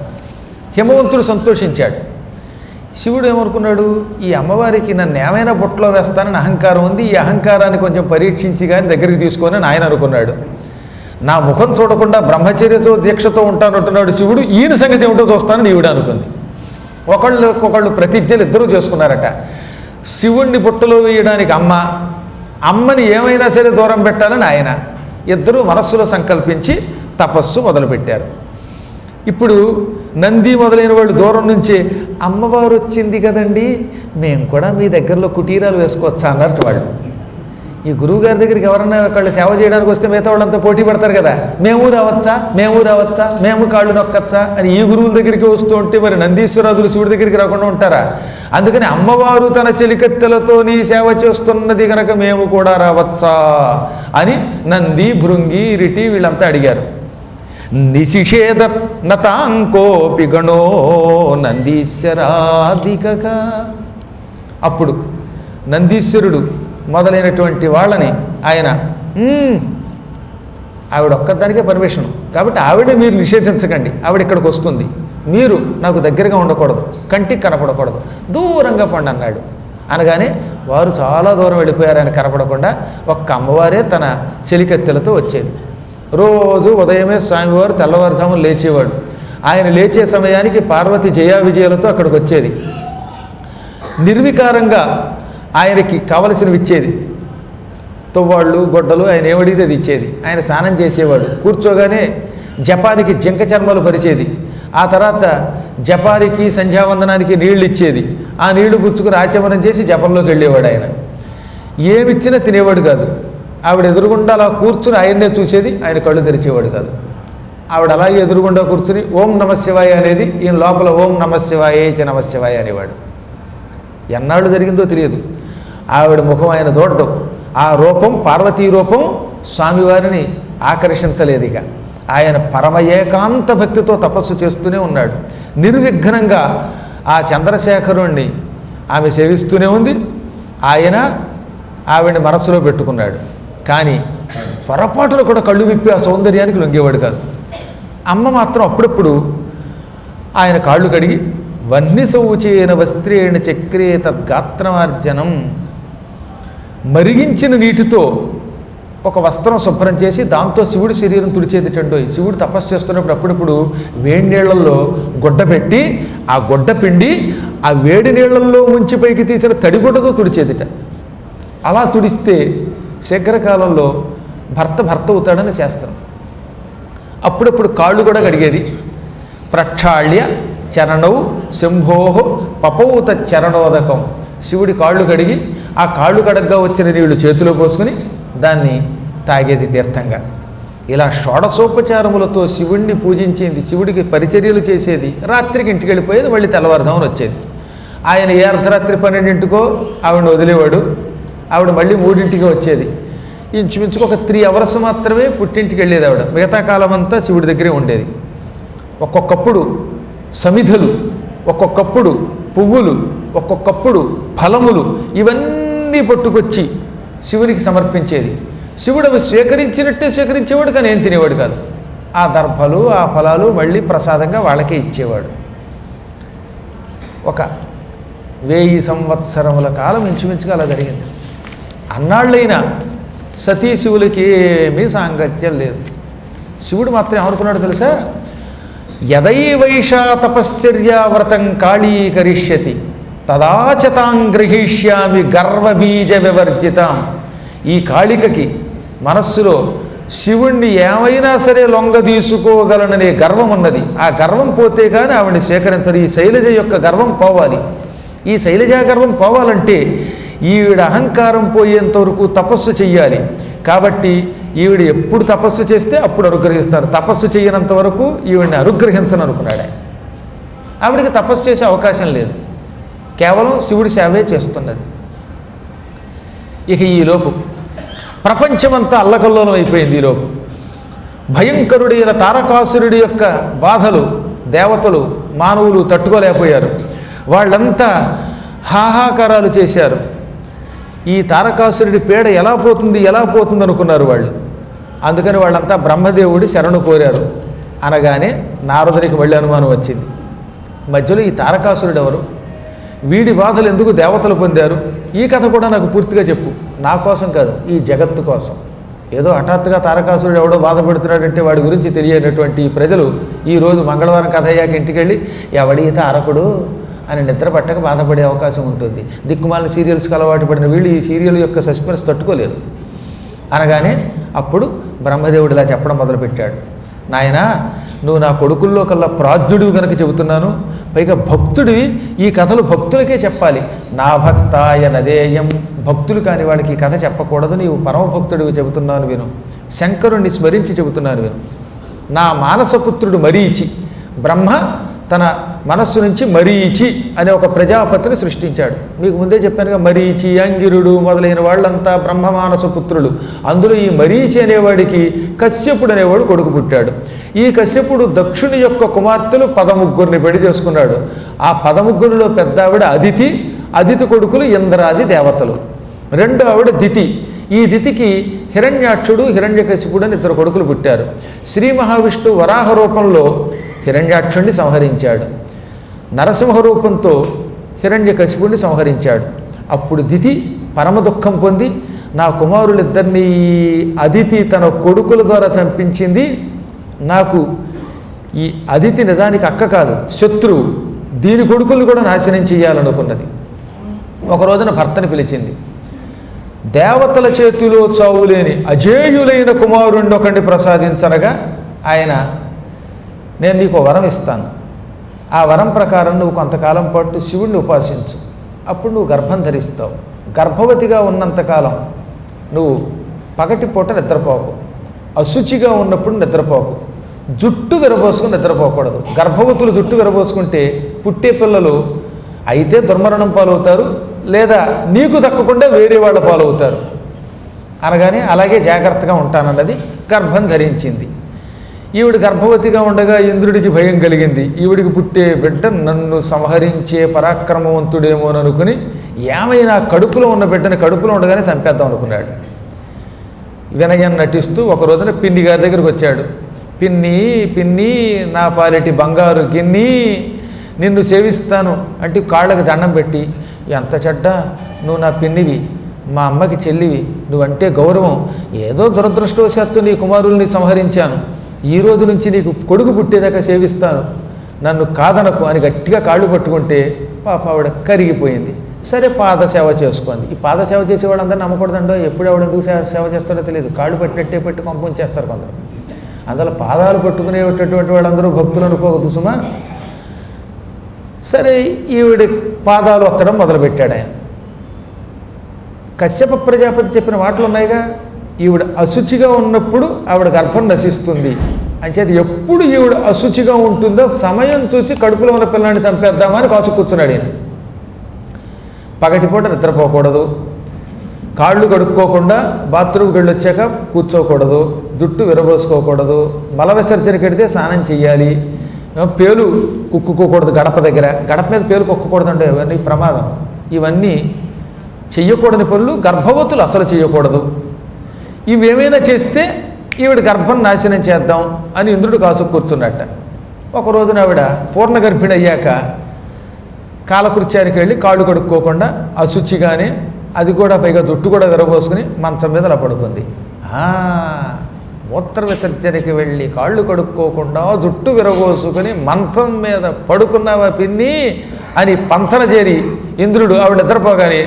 హిమవంతుడు సంతోషించాడు. శివుడు ఏమనుకున్నాడు, ఈ అమ్మవారికి నన్ను ఏమైనా బుట్టలో వేస్తానని అహంకారం ఉంది, ఈ అహంకారాన్ని కొంచెం పరీక్షించి కానీ దగ్గరికి తీసుకొని ఆయన అనుకున్నాడు. నా ముఖం చూడకుండా బ్రహ్మచర్యతో దీక్షతో ఉంటానంటున్నాడు శివుడు, ఈయన సంగతి ఏమిటో చూస్తానని ఈవిడ అనుకుంది. ఒకళ్ళు ప్రతిజ్ఞలు ఇద్దరూ చేసుకున్నారట. శివుణ్ణి బుట్టలో వేయడానికి అమ్మని ఏమైనా సరే దూరం పెట్టాలని ఆయన, ఇద్దరూ మనస్సులో సంకల్పించి తపస్సు మొదలుపెట్టారు. ఇప్పుడు నంది మొదలైన వాళ్ళు దూరం నుంచి అమ్మవారు వచ్చింది కదండి, మేము కూడా మీ దగ్గరలో కుటీరాలు వేసుకోవచ్చా అన్నట్టు వాళ్ళు. ఈ గురువుగారి దగ్గరికి ఎవరన్నా వాళ్ళు సేవ చేయడానికి వస్తే మిగతా వాళ్ళంతా పోటీ పడతారు కదా, మేము రావచ్చా, మేము కాళ్ళు నొక్కచ్చా అని ఈ గురువుల దగ్గరికి వస్తూ ఉంటే మరి నందీశ్వరాదులు శివుడి దగ్గరికి రాకుండా ఉంటారా? అందుకని అమ్మవారు తన చెలికత్తెలతో నీ సేవ చేస్తున్నది కనుక మేము కూడా రావచ్చా అని నంది, భృంగి, రిటి వీళ్ళంతా అడిగారు. నిశిషేద నతాంకోపి గణో నందీశ్వరాదికగా. అప్పుడు నందీశ్వరుడు మొదలైనటువంటి వాళ్ళని ఆయన ఆవిడ ఒక్కదానికే పర్మిషన్, కాబట్టి ఆవిడ మీరు నిషేధించకండి, ఆవిడ ఇక్కడికి వస్తుంది, మీరు నాకు దగ్గరగా ఉండకూడదు, కంటికి కనపడకూడదు, దూరంగా పండి అన్నాడు. అనగానే వారు చాలా దూరం వెళ్ళిపోయారు, ఆయన కనపడకుండా ఒక్క అమ్మవారే తన చెలికత్తెలతో వచ్చేది. రోజు ఉదయమే స్వామివారు తెల్లవారుజామున లేచేవాడు. ఆయన లేచే సమయానికి పార్వతి జయా విజయాలతో అక్కడికి వచ్చేది. నిర్వికారంగా ఆయనకి కావలసినవి ఇచ్చేది. తువ్వాళ్ళు గొడ్డలు ఆయన ఏమడిగితే అది ఇచ్చేది. ఆయన స్నానం చేసేవాడు. కూర్చోగానే జపానికి జింక చర్మలు పరిచేది. ఆ తర్వాత జపానికి సంధ్యావందనానికి నీళ్లు ఇచ్చేది. ఆ నీళ్లు పుచ్చుకుని ఆచమనం చేసి జపంలోకి వెళ్ళేవాడు. ఆయన ఏమిచ్చినా తినేవాడు కాదు. ఆవిడ ఎదురుగుండా అలా కూర్చుని ఆయన్నే చూసేది. ఆయన కళ్ళు తెరిచేవాడు కాదు. ఆవిడ అలాగే ఎదురుగుండా కూర్చుని ఓం నమశివాయ అనేది, ఈయన లోపల ఓం నమశివాయ చ నమశివాయ అనేవాడు. ఎన్నాళ్ళు జరిగిందో తెలియదు. ఆవిడ ముఖం ఆయన చూడటం, ఆ రూపం పార్వతీ రూపం స్వామివారిని ఆకర్షించలేదు. ఇక ఆయన పరమ ఏకాంత భక్తితో తపస్సు చేస్తూనే ఉన్నాడు. నిర్విఘ్నంగా ఆ చంద్రశేఖరుణ్ణి ఆమె సేవిస్తూనే ఉంది. ఆయన ఆవిడని మనస్సులో పెట్టుకున్నాడు. కానీ పొరపాటులో కూడా కళ్ళు విప్పి ఆ సౌందర్యానికి లొంగేవాడు కాదు. అమ్మ మాత్రం అప్పుడప్పుడు ఆయన కాళ్ళు కడిగి వహ్నిశౌచేన వస్త్రేణ చక్రే తద్గాత్రమార్జనం, మరిగించిన నీటితో ఒక వస్త్రం శుభ్రం చేసి దాంతో శివుడి శరీరం తుడిచేదిటండోయ్. శివుడు తపస్సు చేస్తున్నప్పుడు అప్పుడప్పుడు వేడి నీళ్లలో గుడ్డ పెట్టి ఆ గుడ్డ పిండి ఆ వేడి నీళ్లలో ముంచి పైకి తీసిన తడిగుడ్డతో తుడిచేదిట. అలా తుడిస్తే శీఘ్రకాలంలో భర్త అవుతాడని శాస్త్రం. అప్పుడప్పుడు కాళ్ళు కూడా కడిగేది. ప్రక్షాళ్య చరణౌ శంభో పపౌత చరణోదకం, శివుడి కాళ్ళు కడిగి ఆ కాళ్ళు కడగ్గా వచ్చిన నీళ్లు చేతిలో పోసుకుని దాన్ని తాగేది తీర్థంగా. ఇలా షోడశోపచారములతో శివుణ్ణి పూజించేది, శివుడికి పరిచర్యలు చేసేది. రాత్రికి ఇంటికి వెళ్ళిపోయేది, మళ్ళీ తెల్లవారుజామున వచ్చేది. ఆయన ఏ అర్ధరాత్రి 12ంటికో ఆవిడని వదిలేవాడు. ఆవిడ మళ్ళీ 3ంటికి వచ్చేది. ఇంచుమించుకు ఒక 3 అవర్స్ మాత్రమే పుట్టింటికి వెళ్ళేది ఆవిడ. మిగతా కాలం అంతా శివుడి దగ్గరే ఉండేది. ఒక్కొక్కప్పుడు సమిధులు, ఒక్కొక్కప్పుడు పువ్వులు, ఒక్కొక్కప్పుడు ఫలములు ఇవన్నీ పట్టుకొచ్చి శివునికి సమర్పించేది. శివుడు అవి స్వీకరించినట్టే స్వీకరించేవాడు, కానీ ఏం తినేవాడు కాదు. ఆ దర్భలు ఆ ఫలాలు మళ్ళీ ప్రసాదంగా వాళ్ళకే ఇచ్చేవాడు. ఒక 1000 సంవత్సరముల కాలం ఇంచుమించుగా అలా జరిగింది. అన్నాళ్ళైనా సతీ శివులకి ఏమీ సాంగత్యం లేదు. శివుడు మాత్రం ఏమనుకున్నాడు తెలుసా? యదైవైషా తపశ్చర్యా వ్రతం కాళీకరిష్యతి తదాచతాం గ్రహీష్యామి గర్వబీజ వివర్జితాం. ఈ కాళికకి మనస్సులో శివుణ్ణి ఏమైనా సరే లొంగ తీసుకోగలననే గర్వం ఉన్నది. ఆ గర్వం పోతే కానీ ఆవిడని సేకరించరు. ఈ శైలజ యొక్క గర్వం పోవాలి. ఈ శైలజా గర్వం పోవాలంటే ఈవిడ అహంకారం పోయేంత వరకు తపస్సు చెయ్యాలి. కాబట్టి ఈవిడ ఎప్పుడు తపస్సు చేస్తే అప్పుడు అనుగ్రహిస్తారు. తపస్సు చేయనంత వరకు ఈవిడిని అనుగ్రహించను అనుకున్నాడు. ఆవిడికి తపస్సు చేసే అవకాశం లేదు, కేవలం శివుడి సేవే చేస్తున్నది. ఇక ఈలోపు ప్రపంచమంతా అల్లకల్లోలం అయిపోయింది. ఈలోపు భయంకరుడైన తారకాసురుడి యొక్క బాధలు దేవతలు మానవులు తట్టుకోలేకపోయారు. వాళ్ళంతా హాహాకారాలు చేశారు. ఈ తారకాసురుడి పీడ ఎలా పోతుంది అనుకున్నారు వాళ్ళు. అందుకని వాళ్ళంతా బ్రహ్మదేవుడి శరణు కోరారు. అనగానే నారదునికి మళ్ళీ అనుమానం వచ్చింది. మధ్యలో ఈ తారకాసురుడు ఎవరు? వీడి బాధలు ఎందుకు దేవతలు పొందారు? ఈ కథ కూడా నాకు పూర్తిగా చెప్పు. నా కోసం కాదు, ఈ జగత్తు కోసం. ఏదో హఠాత్తుగా తారకాసురుడు ఎవడో బాధపడుతున్నాడంటే వాడి గురించి తెలియనటువంటి ఈ ప్రజలు ఈరోజు మంగళవారం కథ అయ్యాక ఇంటికి వెళ్ళి ఎవడి తారకుడు అని నిద్ర పట్టక బాధపడే అవకాశం ఉంటుంది. దిక్కుమాలిన సీరియల్స్కి అలవాటు పడిన వీళ్ళు ఈ సీరియల్ యొక్క సస్పెన్స్ తట్టుకోలేరు. అనగానే అప్పుడు బ్రహ్మదేవుడు ఇలా చెప్పడం మొదలుపెట్టాడు. నాయనా, నువ్వు నా కొడుకుల్లో కల్లా ప్రాజ్ఞుడివి కనుక చెబుతున్నాను. పైగా భక్తుడివి. ఈ కథలు భక్తులకే చెప్పాలి. నా భక్తాయ నదేయం, భక్తులు కాని వాళ్ళకి ఈ కథ చెప్పకూడదు. నీవు పరమభక్తుడివి చెబుతున్నాను విను. శంకరుణ్ణి స్మరించి చెబుతున్నాను విను. నా మానసపుత్రుడు మరీచి, బ్రహ్మ తన మనస్సు నుంచి మరీచి అనే ఒక ప్రజాపతిని సృష్టించాడు. మీకు ముందే చెప్పానుగా, మరీచి అంగిరుడు మొదలైన వాళ్ళంతా బ్రహ్మమానస పుత్రులు. అందులో ఈ మరీచి అనేవాడికి కశ్యపుడు అనేవాడు కొడుకు పుట్టాడు. ఈ కశ్యపుడు దక్షుని యొక్క కుమార్తెలు 13 పెళ్లి చేసుకున్నాడు. ఆ 13లో పెద్ద ఆవిడ అదితి, అదితి కొడుకులు ఇంద్రాది దేవతలు. రెండో ఆవిడ దితి. ఈ దితికి హిరణ్యాక్షుడు హిరణ్యకశిపుడు అని 2 కొడుకులు పుట్టారు. శ్రీ మహావిష్ణువు వరాహ రూపంలో హిరణ్యాక్షుణ్ణి సంహరించాడు. నరసింహ రూపంతో హిరణ్యకశిపుణ్ణి సంహరించాడు. అప్పుడు దితి పరమ దుఃఖం పొంది నా కుమారులిద్దరినీ అదితి తన కొడుకుల ద్వారా చంపించింది. నాకు ఈ అదితి నిజానికి అక్క కాదు, శత్రువు. దీని కొడుకులు కూడా నాశనం చేయాలనుకున్నది. ఒక రోజున భర్తని పిలిచింది. దేవతల చేతిలో చావులేని అజేయులైన కుమారుణ్ణి ఒకడిని ప్రసాదించనగా ఆయన, నేను నీకు వరం ఇస్తాను, ఆ వరం ప్రకారం నువ్వు కొంతకాలం పాటు శివుణ్ణి ఉపాసించు, అప్పుడు నువ్వు గర్భం ధరిస్తావు. గర్భవతిగా ఉన్నంతకాలం నువ్వు పగటిపూట నిద్రపోకు, అశుచిగా ఉన్నప్పుడు నిద్రపోకు, జుట్టు విరబోసుకుని నిద్రపోకూడదు. గర్భవతులు జుట్టు విరబోసుకుంటే పుట్టే పిల్లలు అయితే దుర్మరణం పాలవుతారు, లేదా నీకు దక్కకుండా వేరే వాళ్ళ పాలవుతారు అనగానే అలాగే జాగ్రత్తగా ఉంటానన్నది. గర్భం ధరించింది. ఈవిడ గర్భవతిగా ఉండగా ఇంద్రుడికి భయం కలిగింది. ఈవిడికి పుట్టే బిడ్డ నన్ను సంహరించే పరాక్రమవంతుడేమోననుకుని ఏమైనా కడుపులో ఉన్న బిడ్డని కడుపులో ఉండగానే చంపేద్దాం అనుకున్నాడు. వినయం నటిస్తూ ఒక రోజున పిన్ని గారి దగ్గరికి వచ్చాడు. పిన్ని పిన్ని, నా పాలిటి బంగారు గిన్ని, నిన్ను సేవిస్తాను అంటే కాళ్ళకి దండం పెట్టి, ఎంత చెడ్డ, నువ్వు నా పిన్నివి, మా అమ్మకి చెల్లివి, నువ్వంటే గౌరవం, ఏదో దురదృష్టవశాత్తు నీ కుమారుల్ని సంహరించాను, ఈ రోజు నుంచి నీకు కొడుకు పుట్టేదాకా సేవిస్తాను, నన్ను కాదనకు అని గట్టిగా కాళ్ళు పట్టుకుంటే పాప ఆవిడ కరిగిపోయింది. సరే పాదసేవ చేసుకుంది. ఈ పాదసేవ చేసే వాళ్ళందరూ నమ్మకూడదండో, ఎప్పుడు ఆవిడ ఎందుకు సేవ చేస్తారో తెలియదు. కాళ్ళు పెట్టినట్టే పెట్టి పంపించేస్తారు కొందరు. అందులో పాదాలు పట్టుకునేటటువంటి వాళ్ళందరూ భక్తులు అనుకోవద్దు సుమా. సరే ఈవిడి పాదాలు ఒత్తడం మొదలుపెట్టాడు ఆయన. కశ్యప ప్రజాపతి చెప్పిన మాటలు ఉన్నాయిగా, ఈవిడ అశుచిగా ఉన్నప్పుడు ఆవిడ గర్భం నశిస్తుంది అంచేది. ఎప్పుడు ఈవిడ అశుచిగా ఉంటుందో సమయం చూసి కడుపులో ఉన్న పిల్లాన్ని చంపేద్దామని కాసు కూర్చున్నాడు ఈయన. పగటిపూట నిద్రపోకూడదు, కాళ్ళు కడుక్కోకుండా బాత్రూమ్కి వెళ్ళి వచ్చాక కూర్చోకూడదు, జుట్టు విరబోసుకోకూడదు, మల విసర్జనకి వెడితే స్నానం చెయ్యాలి, పేలు కుక్కుకోకూడదు, గడప దగ్గర గడప మీద పేలు కుక్కకూడదు అంటే ఇవన్నీ ప్రమాదం. ఇవన్నీ చెయ్యకూడని పనులు గర్భవతులు అసలు చేయకూడదు. ఇవేమైనా చేస్తే ఈవిడ గర్భం నాశనం చేద్దాం అని ఇంద్రుడు కాసు కూర్చున్నట్ట. ఒక రోజున ఆవిడ పూర్ణ గర్భిణి అయ్యాక కాలకృత్యానికి వెళ్ళి కాళ్ళు కడుక్కోకుండా అశుచిగానే, అది కూడా పైగా జుట్టు కూడా విరబోసుకుని మంచం మీద అలా పడుకుంది. మూత్ర విసర్జనకి వెళ్ళి కాళ్ళు కడుక్కోకుండా జుట్టు విరబోసుకుని మంచం మీద పడుకున్నావా పిన్ని అని పంచన చేరి ఇంద్రుడు ఆవిడ నిద్రపోగానే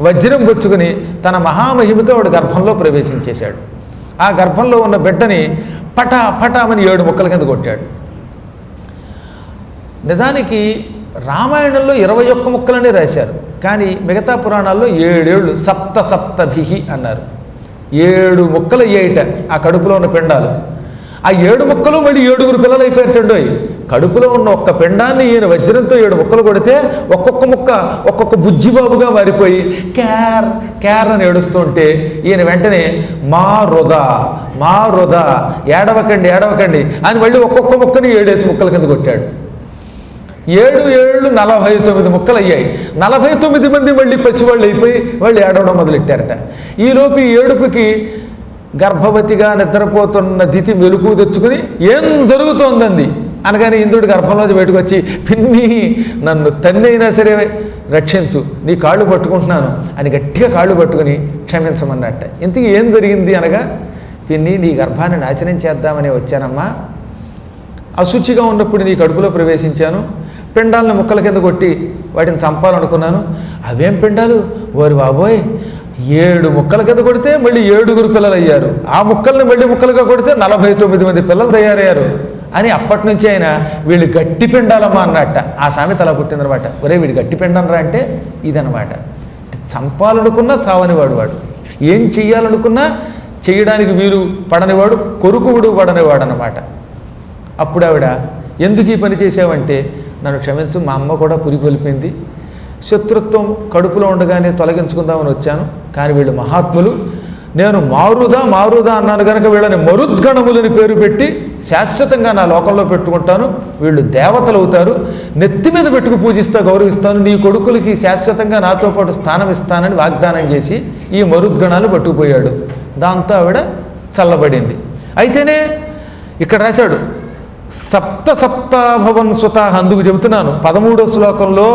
వజ్రం పుచ్చుకుని తన మహామహిమతో ఆవిడ గర్భంలో ప్రవేశించేశాడు. ఆ గర్భంలో ఉన్న బిడ్డని పటా పటామని 7 ముక్కల కింద కొట్టాడు. నిజానికి రామాయణంలో 21 ముక్కలనే రాశారు, కానీ మిగతా పురాణాల్లో 7 సప్త సప్తభిహి అన్నారు. 7 ముక్కలు అయ్యాయిట ఆ కడుపులో ఉన్న పిండాలు. ఆ 7 ముక్కలు మళ్ళీ 7 పిల్లలు అయిపోయేటండోయ్. కడుపులో ఉన్న ఒక్క పిండాన్ని ఈయన వజ్రంతో 7 ముక్కలు కొడితే ఒక్కొక్క ముక్క ఒక్కొక్క బుజ్జిబాబుగా మారిపోయి క్యార్ క్యార్ అని ఏడుస్తుంటే ఈయన వెంటనే మా వృధా ఏడవకండి ఏడవకండి అని మళ్ళీ ఒక్కొక్క ముక్కని 7 ముక్కల కింద కొట్టాడు. 7 7 49 ముక్కలు అయ్యాయి. 49 మంది మళ్ళీ పసివాళ్ళు అయిపోయి వాళ్ళు ఏడవడం మొదలెట్టారట. ఈలోపు ఈ ఏడుపుకి గర్భవతిగా నిద్రపోతున్న దితి మెలుకు తెచ్చుకుని ఏం జరుగుతోందంది అనగానే ఇంద్రుడి గర్భంలోంచి బయటకు వచ్చి, పిన్ని నన్ను తన్నైనా సరే రక్షించు, నీ కాళ్ళు పట్టుకుంటున్నాను అని గట్టిగా కాళ్ళు పట్టుకుని క్షమించమన్నట్ట. ఇంతకీ ఏం జరిగింది అనగా, పిన్ని నీ గర్భాన్ని నాశనం చేద్దామని వచ్చానమ్మా, అశుచిగా ఉన్నప్పుడు నీ కడుపులో ప్రవేశించాను, పిండాలను ముక్కల కింద కొట్టి వాటిని చంపాలనుకున్నాను. అవేం పిండాలు ఓరి బాబోయ్, 7 ముక్కల కింద కొడితే మళ్ళీ 7 పిల్లలు అయ్యారు, ఆ ముక్కల్ని మళ్ళీ ముక్కలుగా కొడితే 49 మంది పిల్లలు తయారయ్యారు అని అప్పటి నుంచి ఆయన వీళ్ళు గట్టి పిండాలమ్మా అన్నట్ట. ఆ సామెత అలా పుట్టిందనమాట. ఒరే వీడు గట్టి పిండనరా అంటే ఇదనమాట. చంపాలనుకున్నా చావనివాడు వాడు, ఏం చెయ్యాలనుకున్నా చేయడానికి వీలు పడనివాడు, కొరుకువుడు పడనివాడు అనమాట. అప్పుడు ఆవిడ ఎందుకు ఈ పని చేసావంటే, నన్ను క్షమించు, మా అమ్మ కూడా పురికొల్పింది, శత్రుత్వం కడుపులో ఉండగానే తొలగించుకుందామని వచ్చాను, కానీ వీళ్ళు మహాత్ములు, నేను మారుదా అన్నాను కనుక వీళ్ళని మరుద్గణములని పేరు పెట్టి శాశ్వతంగా నా లోకంలో పెట్టుకుంటాను, వీళ్ళు దేవతలు అవుతారు, నెత్తి మీద పెట్టుకు పూజిస్తా గౌరవిస్తాను, నీ కొడుకులకి శాశ్వతంగా నాతో పాటు స్థానం ఇస్తానని వాగ్దానం చేసి ఈ మరుద్గణాలు పట్టుకుపోయాడు. దాంతో ఆవిడ చల్లబడింది. అయితేనే ఇక్కడ రాశాడు, సప్తాభవన్ సుతా అందుకు చెబుతున్నాను 13వ శ్లోకంలో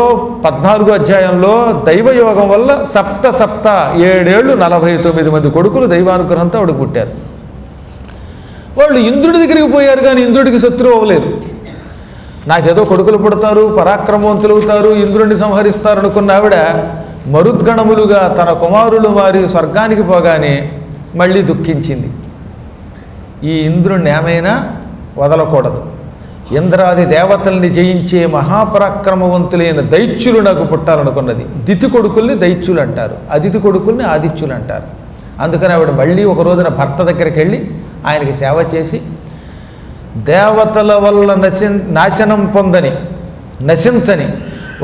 14వ అధ్యాయంలో దైవయోగం వల్ల సప్త 7 ఏళ్ళు 49 మంది కొడుకులు దైవానుగ్రహంతో ఆవిడ పుట్టారు. వాళ్ళు ఇంద్రుడి దగ్గరికి పోయారు కానీ ఇంద్రుడికి శత్రువు అవ్వలేదు. నాకేదో కొడుకులు పుడతారు, పరాక్రమవంతులు అవుతారు, ఇంద్రుడిని సంహరిస్తారు అనుకున్న ఆవిడ మరుద్గణములుగా తన కుమారులు వారి స్వర్గానికి పోగానే మళ్ళీ దుఃఖించింది. ఈ ఇంద్రుడిని ఏమైనా వదలకూడదు, ఇంద్రాది దేవతల్ని జయించే మహాపరాక్రమవంతులైన దైత్యులు నాకు పుట్టాలనుకున్నది. దితి కొడుకుల్ని దైత్యులు అంటారు, అదితి కొడుకుల్ని ఆదిత్యులు అంటారు. అందుకని ఆవిడ మళ్ళీ ఒక రోజున భర్త దగ్గరికి వెళ్ళి ఆయనకి సేవ చేసి దేవతల వల్ల నాశనం పొందని నశించని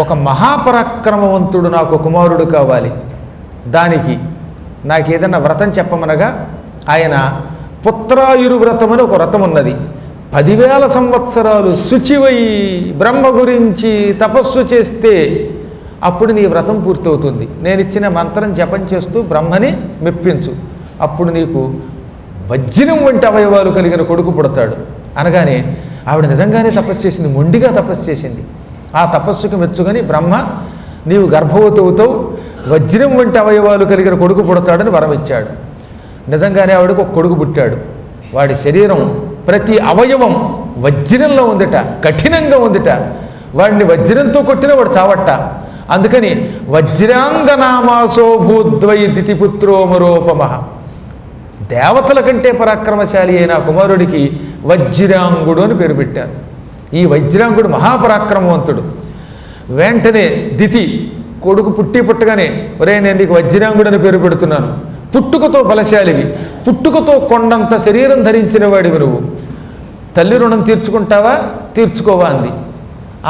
ఒక మహాపరాక్రమవంతుడు నాకు కుమారుడు కావాలి, దానికి నాకేదన్నా వ్రతం చెప్పమనగా ఆయన పుత్రాయురు వ్రతం అని ఒక వ్రతం ఉన్నది. 10,000 సంవత్సరాలు శుచివై బ్రహ్మ గురించి తపస్సు చేస్తే అప్పుడు నీ వ్రతం పూర్తవుతుంది. నేను ఇచ్చిన మంత్రం జపం చేస్తూ బ్రహ్మని మెప్పించు, అప్పుడు నీకు వజ్రం వంటి అవయవాలు కలిగిన కొడుకు పుడతాడు అనగానే ఆవిడ నిజంగానే తపస్సు చేసింది, మొండిగా తపస్సు చేసింది. ఆ తపస్సుకు మెచ్చుకొని బ్రహ్మ నీవు గర్భవతి అవుతావు, వజ్రం వంటి అవయవాలు కలిగిన కొడుకు పుడతాడని వరం ఇచ్చాడు. నిజంగానే ఆవిడకు ఒక కొడుకు పుట్టాడు. వాడి శరీరం ప్రతి అవయవం వజ్రంలో ఉందిట, కఠినంగా ఉందిట. వాడిని వజ్రంతో కొట్టిన వాడు చావట్ట. అందుకని వజ్రాంగనామాసో భూద్వై దితిపుత్రో మరోపమః, దేవతల కంటే పరాక్రమశాలి అయిన కుమారుడికి వజ్రాంగుడు అని పేరు పెట్టారు. ఈ వజ్రాంగుడు మహాపరాక్రమవంతుడు. వెంటనే దితి కొడుకు పుట్టగానే ఒరే నేను నీకు వజ్రాంగుడు అని పేరు పెడుతున్నాను, పుట్టుకతో బలశాలివి, పుట్టుకతో కొండంత శరీరం ధరించిన వాడివి నువ్వు, తల్లి రుణం తీర్చుకుంటావా తీర్చుకోవా అంది.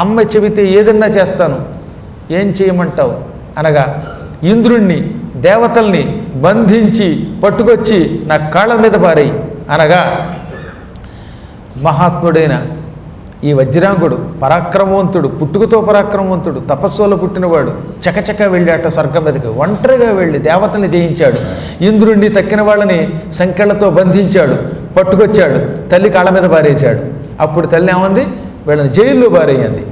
అమ్మ చెబితే ఏదన్నా చేస్తాను, ఏం చేయమంటావు అనగా ఇంద్రుణ్ణి దేవతల్ని బంధించి పట్టుకొచ్చి నా కాళ్ళ మీద పారేయి అనగా మహాత్ముడైన ఈ వజ్రాంగుడు పరాక్రమవంతుడు, పుట్టుకతో పరాక్రమవంతుడు, తపస్సులో పుట్టినవాడు చకచక వెళ్ళాట స్వర్గం మీదకి. ఒంటరిగా వెళ్ళి దేవతల్ని జయించాడు. ఇంద్రుణ్ణి తక్కిన వాళ్ళని సంకెళ్లతో బంధించాడు, పట్టుకొచ్చాడు, తల్లి కాళ్ళ మీద పారేశాడు. అప్పుడు తల్లి ఏమంది, వీళ్ళని జైల్లో పారేయంది.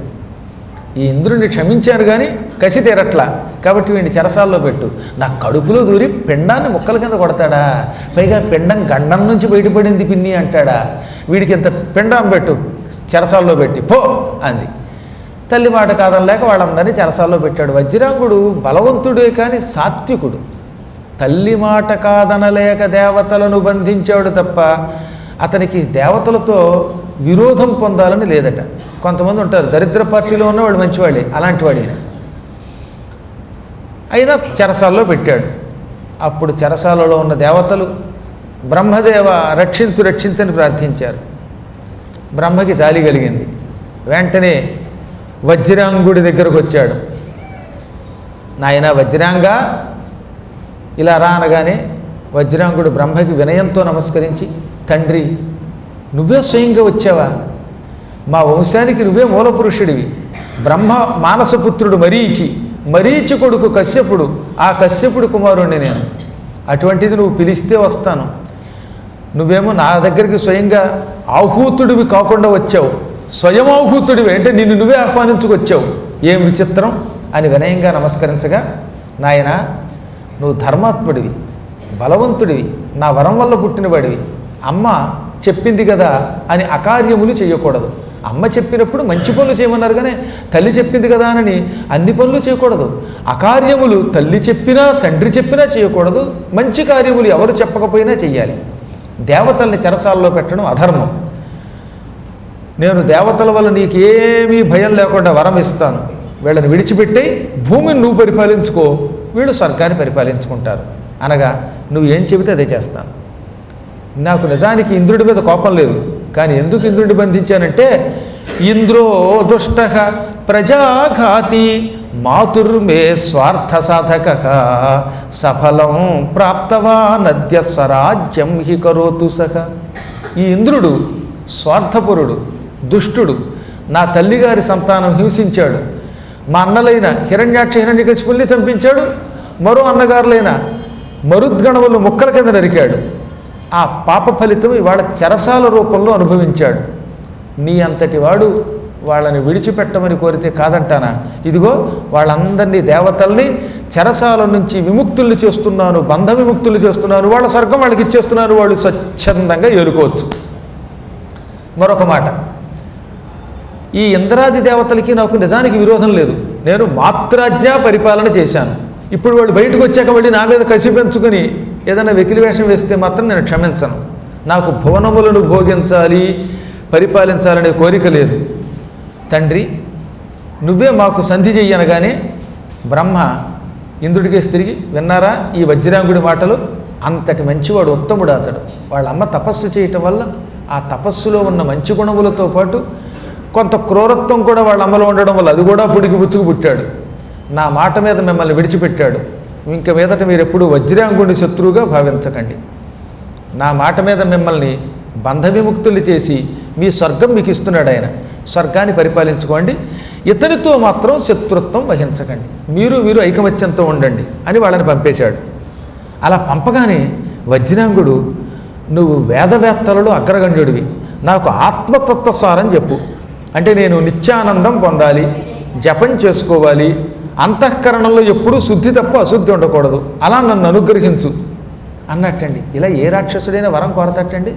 ఈ ఇంద్రుడిని క్షమించాను కానీ కసి తీరట్లా, కాబట్టి వీడిని చెరసాల్లో పెట్టు. నా కడుపులో దూరి పిండాన్ని ముక్కల కింద కొడతాడా, పైగా పిండం గండం నుంచి బయటపడింది పిన్ని అంటాడా, వీడికి ఇంత పిండం పెట్టు, చెరసాల్లో పెట్టి పో అంది. తల్లి మాట కాదనలేక వాళ్ళందరినీ చెరసాల్లో పెట్టాడు. వజ్రాంగుడు బలవంతుడే కానీ సాత్వికుడు. తల్లి మాట కాదనలేక దేవతలను బంధించాడు తప్ప అతనికి దేవతలతో విరోధం పొందాలని లేదట. కొంతమంది ఉంటారు దరిద్ర పార్టీలో ఉన్నవాడు మంచివాడే, అలాంటి వాడు అయినా చెరసాల్లో పెట్టాడు. అప్పుడు చెరసాలలో ఉన్న దేవతలు బ్రహ్మదేవ రక్షించని ప్రార్థించారు. బ్రహ్మకి జాలి కలిగింది. వెంటనే వజ్రాంగుడి దగ్గరకు వచ్చాడు. నాయన వజ్రాంగా ఇలా రా అనగానే వజ్రాంగుడు బ్రహ్మకి వినయంతో నమస్కరించి, తండ్రి నువ్వే స్వయంగా వచ్చావా, మా వంశానికి నువ్వే మూలపురుషుడివి, బ్రహ్మ మానసపుత్రుడు మరీచి కొడుకు కశ్యపుడు, ఆ కశ్యపుడు కుమారుణ్ణి నేను, అటువంటిది నువ్వు పిలిస్తే వస్తాను. నువ్వేమో నా దగ్గరికి స్వయంగా ఆహూతుడివి కాకుండా వచ్చావు, స్వయం ఆహూతుడివి అంటే నిన్ను నువ్వే ఆహ్వానించుకొచ్చావు, ఏం విచిత్రం అని వినయంగా నమస్కరించగా, నాయన నువ్వు ధర్మాత్ముడివి, బలవంతుడివి, నా వరం వల్ల పుట్టినవాడివి, అమ్మ చెప్పింది కదా అని అకార్యములు చేయకూడదు. అమ్మ చెప్పినప్పుడు మంచి పనులు చేయమన్నారు కానీ తల్లి చెప్పింది కదా అని అన్ని పనులు చేయకూడదు. అకార్యములు తల్లి చెప్పినా తండ్రి చెప్పినా చేయకూడదు, మంచి కార్యములు ఎవరు చెప్పకపోయినా చెయ్యాలి. దేవతల్ని చెరసాల్లో పెట్టడం అధర్మం. నేను దేవతల వల్ల నీకేమీ భయం లేకుండా వరం ఇస్తాను, వీళ్ళని విడిచిపెట్టి భూమిని నువ్వు పరిపాలించుకో, వీళ్ళు స్వర్గాన్ని పరిపాలించుకుంటారు అనగా నువ్వు ఏం చెబితే అదే చేస్తాను. నాకు నిజానికి ఇంద్రుడి మీద కోపం లేదు, కానీ ఎందుకు ఇంద్రుడిని బంధించానంటే ఇంద్రో దుష్ట ప్రజాఘాతి మాతుర్మే స్వార్థ సాధక సఫలం ప్రాప్తవా నద్య స్వరాజ్యం హి కరోతు సహ. ఈ ఇంద్రుడు స్వార్థపరుడు, దుష్టుడు, నా తల్లిగారి సంతానం హింసించాడు, మా అన్నలైన హిరణ్యాక్ష హిరణ్యకశిపుల్ని చంపించాడు, మరో అన్నగారులైన మరుద్గణములు ముక్కల కింద నరికాడు. ఆ పాప ఫలితం ఇవాళ చెరసాల రూపంలో అనుభవించాడు. నీ అంతటి వాడు వాళ్ళని విడిచిపెట్టమని కోరితే కాదంటానా? ఇదిగో వాళ్ళందరినీ దేవతల్ని చెరసాల నుంచి విముక్తుల్ని చేస్తున్నాను, బంధ విముక్తులు చేస్తున్నాను, వాళ్ళ స్వర్గం వాళ్ళకి ఇచ్చేస్తున్నాను, వాళ్ళు స్వచ్ఛందంగా ఏలుకోవచ్చు. మరొక మాట, ఈ ఇంద్రాది దేవతలకి నాకు నిజానికి విరోధం లేదు. నేను మాత్రాజ్ఞా పరిపాలన చేశాను. ఇప్పుడు వాళ్ళు బయటకు వచ్చాక మళ్ళీ నా మీద కసి పెంచుకొని ఏదైనా వెకిలి వేషం వేస్తే మాత్రం నేను క్షమించను. నాకు భువనములను భోగించాలి, పరిపాలించాలనే కోరిక లేదు. తండ్రి, నువ్వే మాకు సంధి చెయ్యనగానే బ్రహ్మ ఇంద్రుడికేసి తిరిగి, విన్నారా ఈ వజ్రాంగుడి మాటలు? అంతటి మంచివాడు, ఉత్తముడు అతడు. వాళ్ళ అమ్మ తపస్సు చేయటం వల్ల ఆ తపస్సులో ఉన్న మంచి గుణములతో పాటు కొంత క్రూరత్వం కూడా వాళ్ళ అమ్మలో ఉండడం వల్ల అది కూడా పుడికి పుచ్చుకు పుట్టాడు. నా మాట మీద మిమ్మల్ని విడిచిపెట్టాడు. ఇంక మీదట మీరు ఎప్పుడూ వజ్రాంగుడిని శత్రువుగా భావించకండి. నా మాట మీద మిమ్మల్ని బంధ విముక్తులు చేసి మీ స్వర్గం మీకు ఇస్తున్నాడు ఆయన. స్వర్గాన్ని పరిపాలించుకోండి, ఇతనితో మాత్రం శత్రుత్వం వహించకండి, మీరు ఐకమత్యంతో ఉండండి అని వాళ్ళని పంపేశాడు. అలా పంపగానే వజ్రాంగుడు, నువ్వు వేదవేత్తలలో అగ్రగణ్యుడివి, నాకు ఆత్మతత్వసారం చెప్పు. అంటే నేను నిత్యానందం పొందాలి, జపం చేసుకోవాలి, అంతఃకరణంలో ఎప్పుడూ శుద్ధి తప్ప అశుద్ధి ఉండకూడదు, అలా నన్ను అనుగ్రహించు అన్నట్టండి. ఇలా ఏ రాక్షసుడైనా వరం కోరతట్టండి?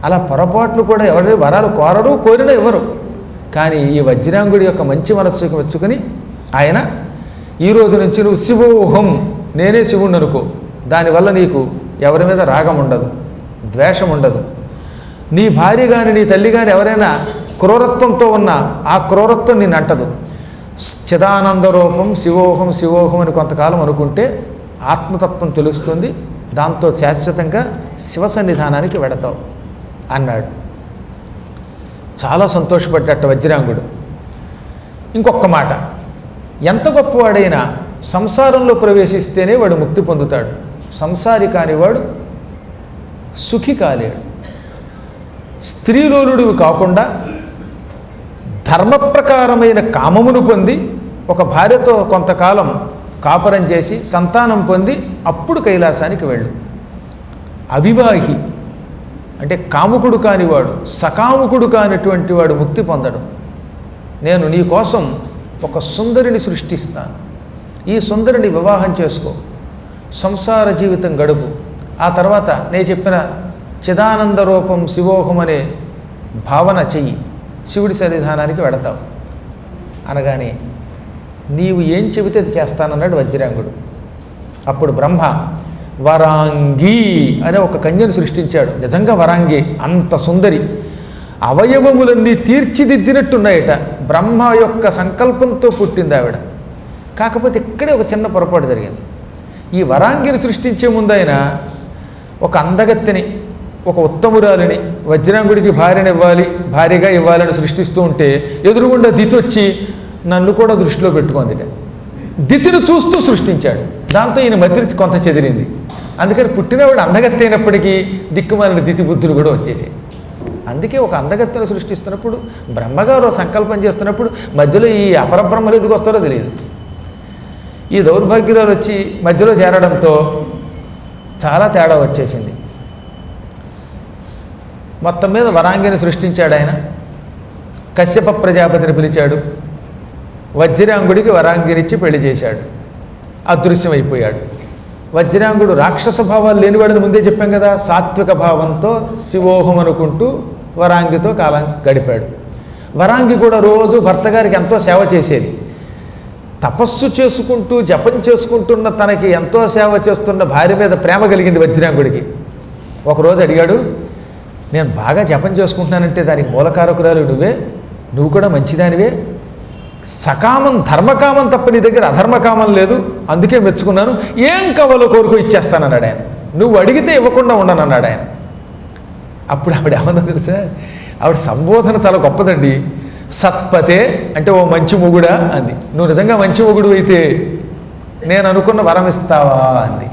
అలా పొరపాట్లు కూడా ఎవరి వరాలు కోరరు, కోరినా ఇవ్వరు. కానీ ఈ వజ్రాంగుడి యొక్క మంచి మనస్సుకు మెచ్చుకుని ఆయన, ఈరోజు నుంచి నువ్వు శివోహం, నేనే శివుణ్ణి అనుకో. దానివల్ల నీకు ఎవరి మీద రాగం ఉండదు, ద్వేషం ఉండదు. నీ భార్య కానీ నీ తల్లి కానీ ఎవరైనా క్రూరత్వంతో ఉన్నా ఆ క్రూరత్వం నిన్ను అంటదు. చిదానంద రూపం శివోహం శివోహం అని కొంతకాలం అనుకుంటే ఆత్మతత్వం తెలుస్తుంది, దాంతో శాశ్వతంగా శివ సన్నిధానానికి వెడతావు అన్నాడు. చాలా సంతోషపడ్డట్ట వజ్రాంగుడు. ఇంకొక మాట, ఎంత గొప్పవాడైనా సంసారంలో ప్రవేశిస్తేనే వాడు ముక్తి పొందుతాడు. సంసారి కానివాడు సుఖి కాలేడు. స్త్రీలోలుడివి కాకుండా ధర్మప్రకారమైన కామమును పొంది ఒక భార్యతో కొంతకాలం కాపురం చేసి సంతానం పొంది అప్పుడు కైలాసానికి వెళ్ళు. అవివాహి అంటే కాముకుడు కానివాడు, సకాముకుడు కానిటువంటి వాడు ముక్తి పొందడు. నేను నీ కోసం ఒక సుందరిని సృష్టిస్తాను, ఈ సుందరిని వివాహం చేసుకో, సంసార జీవితం గడుపు. ఆ తర్వాత నేను చెప్పిన చిదానంద రూపం శివోహం అనే భావన చెయ్యి, శివుడి సన్నిధానానికి వెడతావు అనగానే, నీవు ఏం చెబితే అది చేస్తానన్నాడు వజ్రాంగుడు. అప్పుడు బ్రహ్మ వరాంగి అనే ఒక కన్యను సృష్టించాడు. నిజంగా వరాంగి, అంత సుందరి, అవయవములన్నీ తీర్చిదిద్దినట్టున్నాయట. బ్రహ్మ యొక్క సంకల్పంతో పుట్టింది ఆవిడ. కాకపోతే ఇక్కడే ఒక చిన్న పొరపాటు జరిగింది. ఈ వరాంగిని సృష్టించే ముందు ఆయన ఒక అందగత్తెని, ఒక ఉత్తమురాలిని వజ్రాంగుడికి భార్యగా ఇవ్వాలని సృష్టిస్తూ ఉంటే ఎదురుగుండా దితి వచ్చి నన్ను కూడా దృష్టిలో పెట్టుకుందిట. దితిని చూస్తూ సృష్టించాడు. దాంతో ఈయన మతి కొంత చెదిరింది. అందుకని పుట్టినవాడు అందగత్తె అయినప్పటికీ దిక్కుమాలిన దితి బుద్ధులు కూడా వచ్చేసాయి. అందుకే ఒక అందగత్తెను సృష్టిస్తున్నప్పుడు, బ్రహ్మగారు సంకల్పం చేస్తున్నప్పుడు మధ్యలో ఈ అపరబ్రహ్మలు ఎందుకు వస్తారో తెలియదు. ఈ దౌర్భాగ్యురాలు వచ్చి మధ్యలో చేరడంతో చాలా తేడా వచ్చేసింది. మొత్తం మీద వరాంగిని సృష్టించాడు ఆయన. కశ్యప ప్రజాపతిని పిలిచాడు, వజ్రాంగుడికి వరాంగినిచ్చి పెళ్లి చేశాడు. అదృశ్యమైపోయాడు. వజ్రాంగుడు రాక్షస భావాలు లేనివాడని ముందే చెప్పాం కదా. సాత్విక భావంతో శివోహం అనుకుంటూ వరాంగితో కాలం గడిపాడు. వరాంగి కూడా రోజు భర్త గారికి ఎంతో సేవ చేసేది. తపస్సు చేసుకుంటూ జపం చేసుకుంటున్న తనకి ఎంతో సేవ చేస్తున్న భార్య మీద ప్రేమ కలిగింది వజ్రాంగుడికి. ఒకరోజు అడిగాడు, నేను బాగా జపం చేసుకుంటున్నానంటే దానికి మూలకారకురాలు నువ్వు కూడా మంచిదానివే, సకామం ధర్మకామం తప్ప నీ దగ్గర అధర్మకామం లేదు, అందుకే మెచ్చుకున్నాను, ఏం కావాలో కోరుకో ఇచ్చేస్తానన్నాడు ఆయన. నువ్వు అడిగితే ఇవ్వకుండా ఉండనన్నాడు ఆయన. అప్పుడు ఆవిడ ఏమన్నా తెలుసా, ఆవిడ సంబోధన చాలా గొప్పదండి. సత్పతే అంటే ఓ మంచి మొగుడా అంది. నువ్వు నిజంగా మంచి మొగుడు అయితే నేను అనుకున్న వరం ఇస్తావా అంది.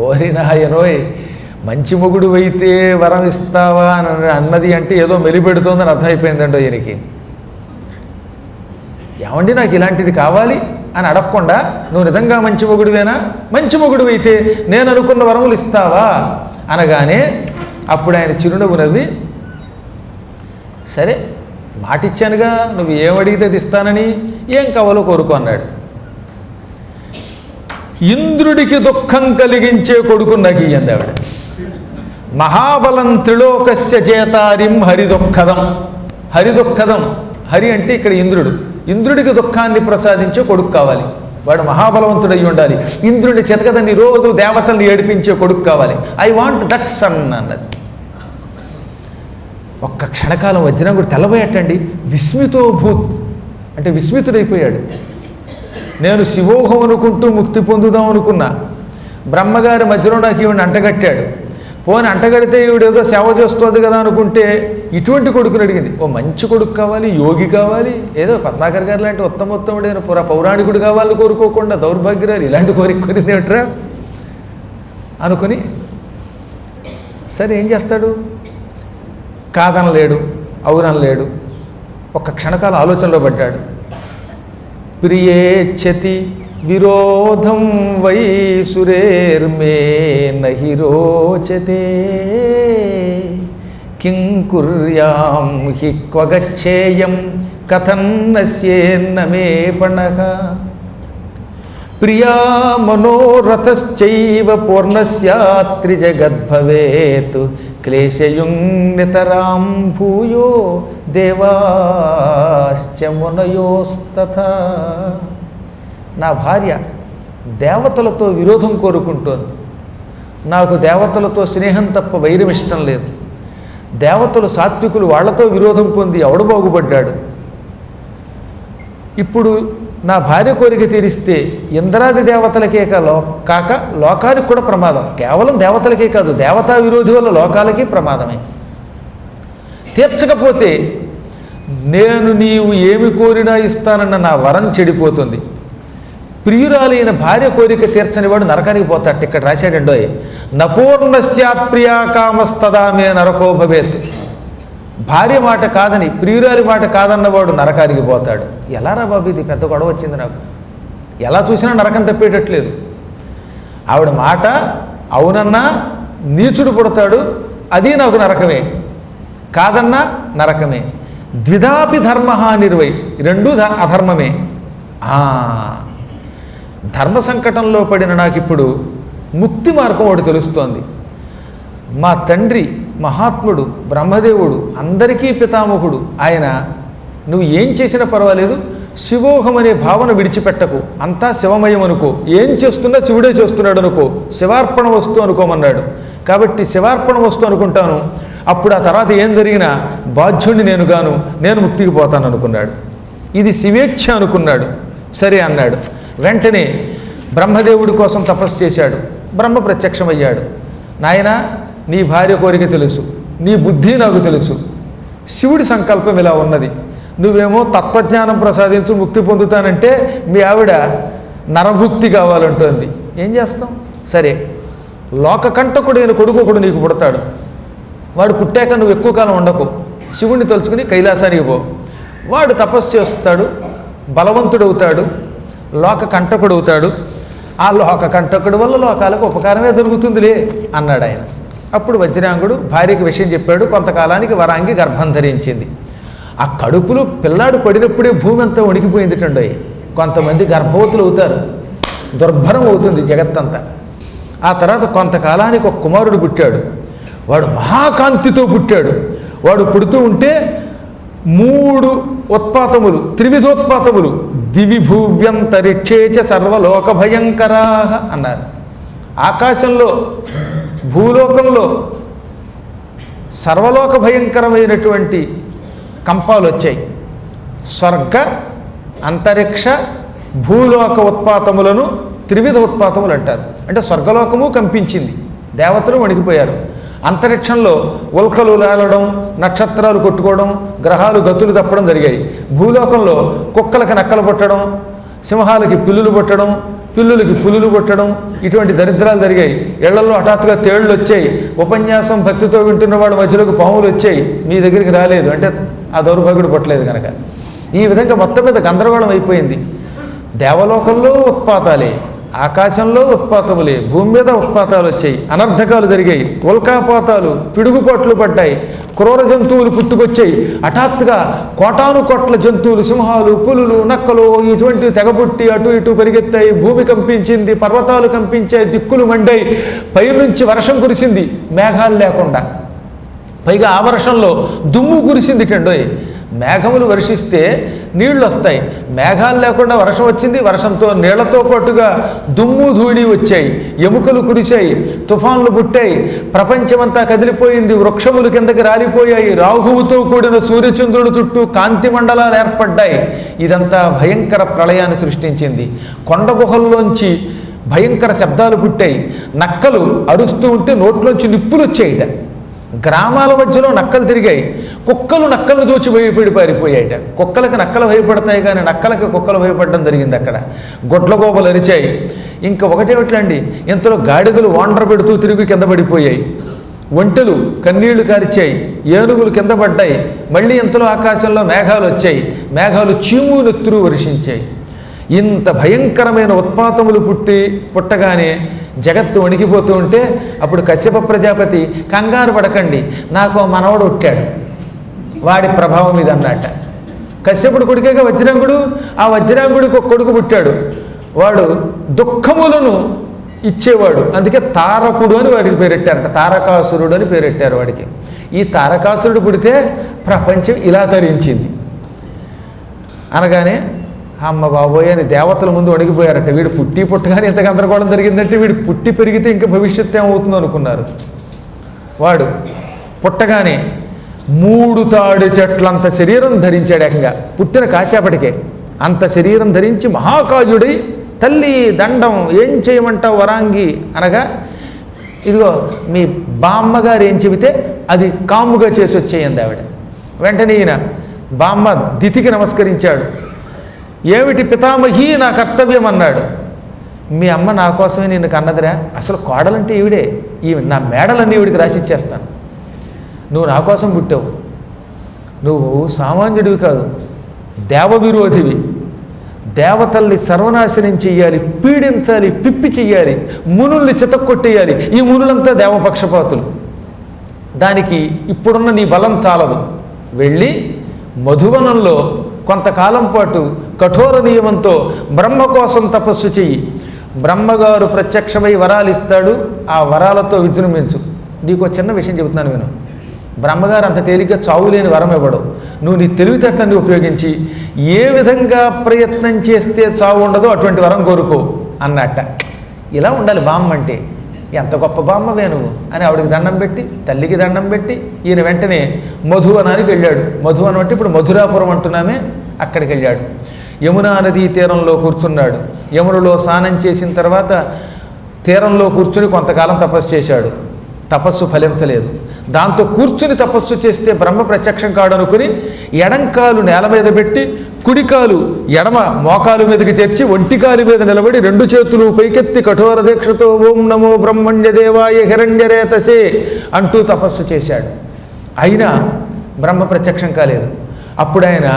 ఓరి నాయనోయ్, మంచి మొగుడు అయితే వరం ఇస్తావా అని అన్నది అంటే ఏదో మెలిపెడుతోందని అర్థమైపోయిందండో ఈయనకి. ఏమండి నాకు ఇలాంటిది కావాలి అని అడగకుండా, నువ్వు నిజంగా మంచి మొగుడువేనా, మంచి మొగుడు అయితే నేను అనుకున్న వరములు ఇస్తావా అనగానే అప్పుడు ఆయన చిరునవ్వు నవ్వి, సరే మాటిచ్చానుగా, నువ్వు ఏమడిగితే అది ఇస్తానని, ఏం కావాలో కోరుకో అన్నాడు. ఇంద్రుడికి దుఃఖం కలిగించే కొడుకు నాకు ఇయ్యంది ఆవిడ. మహాబలం త్రిలోకస్య చేతారిం హరిదుఃఖదం. హరిదుఃఖదం, హరి అంటే ఇక్కడ ఇంద్రుడు. ఇంద్రుడికి దుఃఖాన్ని ప్రసాదించే కొడుకు కావాలి, వాడు మహాబలవంతుడయ్యి ఉండాలి. ఇంద్రుడి చేతకదని రోజు దేవతల్ని ఏడిపించే కొడుకు కావాలి. ఐ వాంట్ దట్ సన్ అన్నది. ఒక్క క్షణకాలం వజ్రాంగుడు తెల్లబోయేటండి. విస్మితోభూత్ అంటే విస్మితుడైపోయాడు. నేను శివోహం అనుకుంటూ ముక్తి పొందుదాం అనుకున్నా, బ్రహ్మగారి మధ్యలో నాకు ఈవిడ అంటగట్టాడు. పోని అంటగడితే ఈవిడేదో సేవ చేస్తుంది కదా అనుకుంటే ఇటువంటి కొడుకుని అడిగింది. ఓ మంచి కొడుకు కావాలి, యోగి కావాలి, ఏదో పద్మాకర్ గారు లాంటి ఉత్తమోత్తముడైన పౌరాణికుడు కావాలని కోరుకోకుండా దౌర్భాగ్యరాలు ఇలాంటి కోరిక కోరింది ఏమిట్రా అనుకుని, సరే ఏం చేస్తాడు, కాదనలేడు, అవుననలేడు. ఒక్క క్షణకాల ఆలోచనలో పడ్డాడు. ప్రియేచ్చతి విరోధం వై సురేర్మే నహి రోచతే కిం కుర్యాం హి క్వగచ్చేయం కథన్నస్యేన్న మే పణః ప్రియా మనోరథశ్చైవ పూర్ణస్యాత్రిజగద్భవేత్ క్లేశయుంనితరాం భూయో దేవాశ్చ మునయోస్తథా. నా భార్య దేవతలతో విరోధం కోరుకుంటోంది. నాకు దేవతలతో స్నేహం తప్ప వైరం ఇష్టం లేదు. దేవతలు సాత్వికులు, వాళ్లతో విరోధం పొంది ఎవడు బాగుపడ్డాడు. ఇప్పుడు నా భార్య కోరిక తీరిస్తే ఇంద్రాది దేవతలకే కాక లోకానికి కూడా ప్రమాదం. కేవలం దేవతలకే కాదు, దేవతా విరోధి వల్ల లోకాలకి ప్రమాదమే. తీర్చకపోతే నేను నీవు ఏమి కోరినా ఇస్తానన్న నా వరం చెడిపోతుంది. ప్రియురాలైన భార్య కోరిక తీర్చనివాడు నరకానికి పోతాడు. ఇక్కడ రాశాడండోయ్, నపూర్ణస్యాత్ ప్రియా కామస్తదా మే నరకో భవేత్. భార్య మాట కాదని, ప్రియురాలి మాట కాదన్నవాడు నరకానికి పోతాడు. ఎలా రా బాబు, ఇది పెద్ద గొడవ వచ్చింది నాకు. ఎలా చూసినా నరకం తప్పేటట్లేదు. ఆవిడ మాట అవునన్నా నీచుడు పుడతాడు, అది నాకు నరకమే, కాదన్నా నరకమే. ద్విధాపి ధర్మ నిర్వై, రెండూ అధర్మమే. ధర్మ సంకటంలో పడిన నాకు ఇప్పుడు ముక్తి మార్గం ఒకటి తెలుస్తోంది. మా తండ్రి మహాత్ముడు బ్రహ్మదేవుడు, అందరికీ పితామహుడు ఆయన. నువ్వు ఏం చేసినా పర్వాలేదు, శివోహం అనే భావన విడిచిపెట్టకు, అంతా శివమయం అనుకో, ఏం చేస్తున్నా శివుడే చేస్తున్నాడు అనుకో, శివార్పణ వస్తు అనుకోమన్నాడు. కాబట్టి శివార్పణ వస్తు అనుకుంటాను, అప్పుడు ఆ తర్వాత ఏం జరిగినా బాధ్యుణ్ణి నేను గాను, నేను ముక్తికి పోతాను అనుకున్నాడు. ఇది శివేచ్ఛ అనుకున్నాడు. సరే అన్నాడు. వెంటనే బ్రహ్మదేవుడి కోసం తపస్సు చేశాడు. బ్రహ్మ ప్రత్యక్షమయ్యాడు. నాయనా, నీ భార్య కోరిక తెలుసు, నీ బుద్ధి నాకు తెలుసు, శివుడి సంకల్పం ఇలా ఉన్నది. నువ్వేమో తత్వజ్ఞానం ప్రసాదించు, ముక్తి పొందుతానంటే మీ ఆవిడ నరభుక్తి కావాలంటోంది. ఏం చేస్తాం? సరే, లోకకంటకుడైన కొడుకు ఒకడు నీకు పుడతాడు. వాడు పుట్టాక నువ్వు ఎక్కువ కాలం ఉండకు, శివుణ్ణి తలుచుకుని కైలాసానికి పో. వాడు తపస్సు చేస్తాడు, బలవంతుడవుతాడు, లోకకంటకుడవుతాడు. ఆ లోకకంటకుడి వల్ల లోకాలకు ఉపకారమే జరుగుతుందిలే అన్నాడు ఆయన. అప్పుడు వజ్రాంగుడు భార్యకి విషయం చెప్పాడు. కొంతకాలానికి వరాంగి గర్భం ధరించింది. ఆ కడుపులో పిల్లాడు పడినప్పుడే భూమి అంతా వణికిపోయిందిటండి. కొంతమంది గర్భవతులు అవుతారు, దుర్భరం అవుతుంది జగత్తంతా. ఆ తర్వాత కొంతకాలానికి ఒక కుమారుడు పుట్టాడు. వాడు మహాకాంతితో పుట్టాడు. వాడు పుడుతూ ఉంటే 3 ఉత్పాతములు, త్రివిధోత్పాతములు, దివిభూవ్యంతరిక్షేచ సర్వలోక భయంకరా అన్నారు. ఆకాశంలో, భూలోకంలో సర్వలోక భయంకరమైనటువంటి కంపాలు వచ్చాయి. స్వర్గ, అంతరిక్ష, భూలోక ఉత్పాతములను త్రివిధ ఉత్పాతములు అంటారు. అంటే స్వర్గలోకము కంపించింది, దేవతలు వణికిపోయారు. అంతరిక్షంలో ఉల్కలు లేలడం, నక్షత్రాలు కొట్టుకోవడం, గ్రహాలు గతులు తప్పడం జరిగాయి. భూలోకంలో కుక్కలకి నక్కలు పట్టడం, సింహాలకి పిల్లులు పట్టడం, పిల్లులకి పులులు కొట్టడం, ఇటువంటి దరిద్రాలు జరిగాయి. ఇళ్లలో హఠాత్తుగా తేళ్లు వచ్చాయి. ఉపన్యాసం భక్తితో వింటున్న వాడు మధ్యలోకి పాములు వచ్చాయి. మీ దగ్గరికి రాలేదు అంటే ఆ దౌర్భాగ్యుడు పట్టలేదు కనుక. ఈ విధంగా మొత్తం మీద గందరగోళం అయిపోయింది. దేవలోకంలో ఉత్పాతాలే, ఆకాశంలో ఉత్పాతములే, భూమి మీద ఉత్పాతాలు వచ్చాయి, అనర్థకాలు జరిగాయి, ఉల్కాపాతాలు, పిడుగుపాట్లు పడ్డాయి, క్రూర జంతువులు పుట్టుకొచ్చాయి. హఠాత్తుగా కోటాను కోట్ల జంతువులు, సింహాలు, పులులు, నక్కలు ఇటువంటివి తెగబుట్టి అటు ఇటు పరిగెత్తాయి. భూమి కంపించింది, పర్వతాలు కంపించాయి, దిక్కులు మండాయి, పైనుంచి వర్షం కురిసింది మేఘాలు లేకుండా. పైగా ఆ వర్షంలో దుమ్ము కురిసింది టండోయ్. మేఘములు వర్షిస్తే నీళ్లు వస్తాయి, మేఘాలు లేకుండా వర్షం వచ్చింది, వర్షంతో నీళ్లతో పాటుగా దుమ్ము ధూళి వచ్చాయి, ఎముకలు కురిశాయి, తుఫాన్లు పుట్టాయి, ప్రపంచమంతా కదిలిపోయింది, వృక్షములు కిందకి రాలిపోయాయి, రాహువుతో కూడిన సూర్యచంద్రుడు చుట్టూ కాంతి మండలాలు ఏర్పడ్డాయి. ఇదంతా భయంకర ప్రళయాన్ని సృష్టించింది. కొండ గుహల్లోంచి భయంకర శబ్దాలు పుట్టాయి, నక్కలు అరుస్తూ ఉంటే నోట్లోంచి నిప్పులు వచ్చాయిట, గ్రామాల మధ్యలో నక్కలు తిరిగాయి, కుక్కలు నక్కలను చూచి భయపడి పారిపోయాయిట. కుక్కలకి నక్కలు భయపడతాయి కానీ నక్కలకి కుక్కలు భయపడడం జరిగింది. అక్కడ గొడ్లగోపలు అరిచాయి. ఇంకా ఒకటేమిటండి, ఇంతలో గాడిదలు వాండర పెడుతూ తిరిగి కింద పడిపోయాయి, ఒంటెలు కన్నీళ్లు కార్చాయి, ఏనుగులు కింద పడ్డాయి. మళ్ళీ ఇంతలో ఆకాశంలో మేఘాలు వచ్చాయి, మేఘాలు చీమునెత్తురు వర్షించాయి. ఇంత భయంకరమైన ఉత్పాతములు పుట్టగానే జగత్తు వణికిపోతూ ఉంటే అప్పుడు కశ్యప ప్రజాపతి, కంగారు పడకండి, నాకు మనవడు పుట్టాడు, వాడి ప్రభావం ఇది అన్నట్ట. కశ్యపుడు కొడుకేగా వజ్రాంగుడు, ఆ వజ్రాంగుడికి ఒక కొడుకు పుట్టాడు, వాడు దుఃఖములను ఇచ్చేవాడు, అందుకే తారకుడు అని వాడికి పేరెట్టారట, తారకాసురుడు అని పేరెట్టారు వాడికి. ఈ తారకాసురుడు పుడితే ప్రపంచం ఇలా తరించింది అనగానే అమ్మ బాబోయ్ అని దేవతల ముందు వణిగిపోయారట. వీడు పుట్టగానే ఇంత గందరగోళం జరిగిందంటే వీడు పుట్టి పెరిగితే ఇంకా భవిష్యత్తు ఏమవుతుందో అనుకున్నారు. వాడు పుట్టగానే 3 తాడి చెట్లంత శరీరం ధరించాడు. ఏకంగా పుట్టిన కాసేపటికే అంత శరీరం ధరించి మహాకాయుడై, తల్లి దండం ఏం చేయమంటావు వరాంగి అనగా, ఇదిగో మీ బామ్మగారు ఏం చెబితే అది కాముగా చేసి వచ్చేయండి ఆవిడ. వెంటనే ఈయన బామ్మ దితికి నమస్కరించాడు. ఏమిటి పితామహి, నా కర్తవ్యం అన్నాడు. మీ అమ్మ నా కోసమే నిన్ను కన్నదిరా, అసలు కోడలంటే ఈవిడే, నా మేడలన్నీ ఈవిడికి రాసిచ్చేస్తాను, నువ్వు నా కోసం పుట్టావు, నువ్వు సామాన్యుడివి కాదు, దేవ విరోధివి, దేవతల్ని సర్వనాశనం చెయ్యాలి, పీడించాలి, పిప్పి చెయ్యాలి, మునుల్ని చితక్కొట్టేయాలి. ఈ మునులంతా దేవపక్షపాతులు, దానికి ఇప్పుడున్న నీ బలం చాలదు, వెళ్ళి మధువనంలో కొంతకాలం పాటు కఠోర నియమంతో బ్రహ్మ కోసం తపస్సు చెయ్యి, బ్రహ్మగారు ప్రత్యక్షమై వరాలు ఇస్తాడు, ఆ వరాలతో విజృంభించు. నీకు చిన్న విషయం చెబుతున్నాను విను, బ్రహ్మగారు అంత తేలిగ్గా చావులేని వరం ఇవ్వడు. నువ్వు నీ తెలివితేటలన్నీ ఉపయోగించి ఏ విధంగా ప్రయత్నం చేస్తే చావు ఉండదో అటువంటి వరం కోరుకో అన్నట్ట. ఇలా ఉండాలి బామ్మ అంటే. ఎంత గొప్ప బామ్మవే నువ్వు అని ఆవిడికి దండం పెట్టి, తల్లికి దండం పెట్టి, ఈయన వెంటనే మధువనానికి వెళ్ళాడు. మధువనం అంటే ఇప్పుడు మధురాపురం అంటున్నామే, అక్కడికి వెళ్ళాడు. యమునా నదీ తీరంలో కూర్చున్నాడు. యమునలో స్నానం చేసిన తర్వాత తీరంలో కూర్చుని కొంతకాలం తపస్సు చేశాడు. తపస్సు ఫలించలేదు. దాంతో కూర్చుని తపస్సు చేస్తే బ్రహ్మ ప్రత్యక్షం కాడనుకుని ఎడంకాలు నేల మీద పెట్టి, కుడికాలు ఎడమ మోకాలు మీదకి చేర్చి, ఒంటికాలు మీద నిలబడి 2 చేతులు పైకెత్తి కఠోర దీక్షతో ఓం నమో బ్రహ్మణ్య దేవాయ హిరణ్యరేతసే అంటూ తపస్సు చేశాడు. అయినా బ్రహ్మ ప్రత్యక్షం కాలేదు. అప్పుడు ఆయన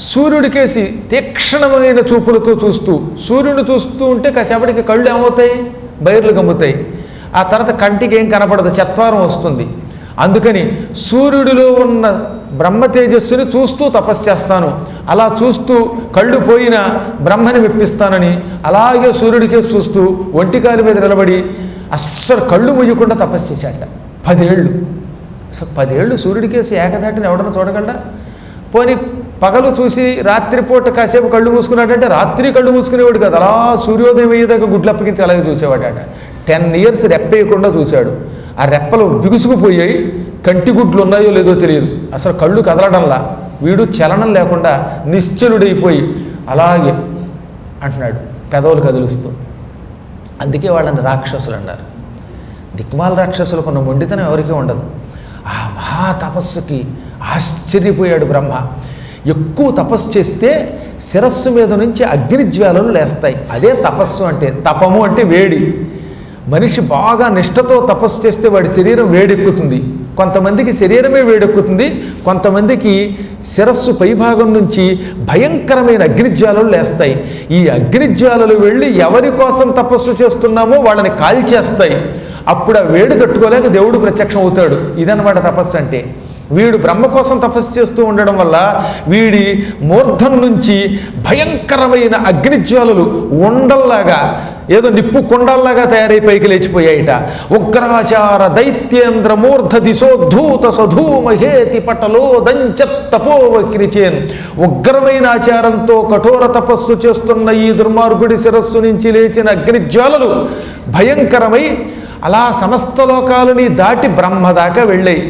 సూర్యుడికేసి తీక్షణమైన చూపులతో చూస్తూ, సూర్యుడు చూస్తూ ఉంటే కాసేపటికి కళ్ళు ఏమవుతాయి, బైర్లు గమ్ముతాయి. ఆ తర్వాత కంటికి ఏం కనపడదు, చత్వారం వస్తుంది. అందుకని సూర్యుడిలో ఉన్న బ్రహ్మ తేజస్సుని చూస్తూ తపస్సు చేస్తాను, అలా చూస్తూ కళ్ళు పోయినా బ్రహ్మని మెప్పిస్తానని అలాగే సూర్యుడికేసి చూస్తూ ఒంటికాలి మీద నిలబడి అస్సలు కళ్ళు ముయ్యకుండా తపస్సు చేశాట 10 ఏళ్ళు. అసలు 10 ఏళ్ళు సూర్యుడికేసి ఏకధాటిని ఎవడన్నా చూడగలడా? పోనీ పగలు చూసి రాత్రిపూట కాసేపు కళ్ళు మూసుకున్నాడంటే రాత్రి కళ్ళు మూసుకునేవాడు కదా, అలా సూర్యోదయం అయ్యేదాకా గుడ్లు అప్పగించి అలాగే చూసేవాడట. 10 ఇయర్స్ రెప్పేయకుండా చూశాడు. ఆ రెప్పలు బిగుసుకుపోయాయి, కంటి గుడ్లు ఉన్నాయో లేదో తెలియదు, అసలు కళ్ళు కదలడంలా, వీడు చలనం లేకుండా నిశ్చలుడైపోయి అలాగే అంటున్నాడు పెదవులు కదులుస్తూ. అందుకే వాళ్ళని రాక్షసులు అన్నారు. దిక్మాల రాక్షసులకు ఉన్న మొండితనం ఎవరికీ ఉండదు. ఆ మహా తపస్సుకి ఆశ్చర్యపోయాడు బ్రహ్మ. ఎక్కువ తపస్సు చేస్తే శిరస్సు మీద నుంచి అగ్నిజ్వాలలు లేస్తాయి, అదే తపస్సు అంటే. తపము అంటే వేడి. మనిషి బాగా నిష్ఠతో తపస్సు చేస్తే వాడి శరీరం వేడెక్కుతుంది. కొంతమందికి శరీరమే వేడెక్కుతుంది, కొంతమందికి శిరస్సు పైభాగం నుంచి భయంకరమైన అగ్నిజ్వాలలు లేస్తాయి. ఈ అగ్నిజ్వాలలు వెళ్ళి ఎవరి కోసం తపస్సు చేస్తున్నామో వాళ్ళని కాల్చేస్తాయి. అప్పుడు ఆ వేడి తట్టుకోలేక దేవుడు ప్రత్యక్షం అవుతాడు. ఇదన్నమాట తపస్సు అంటే. వీడు బ్రహ్మ కోసం తపస్సు చేస్తూ ఉండడం వల్ల వీడి మూర్ధం నుంచి భయంకరమైన అగ్నిజ్వాలలు ఉండల్లాగా, ఏదో నిప్పు కొండల్లాగా తయారై పైకి లేచిపోయాయిట. ఉగ్రాచార దైత్యేంద్ర మూర్ధ దిశోద్ధూత సధూమహేతి పటలో దంచత్తపోవకిరిచేన్. ఉగ్రమైన ఆచారంతో కఠోర తపస్సు చేస్తున్న ఈ దుర్మార్గుడి శిరస్సు నుంచి లేచిన అగ్నిజ్వాలలు భయంకరమై అలా సమస్త లోకాలని దాటి బ్రహ్మ దాకా వెళ్ళాయి.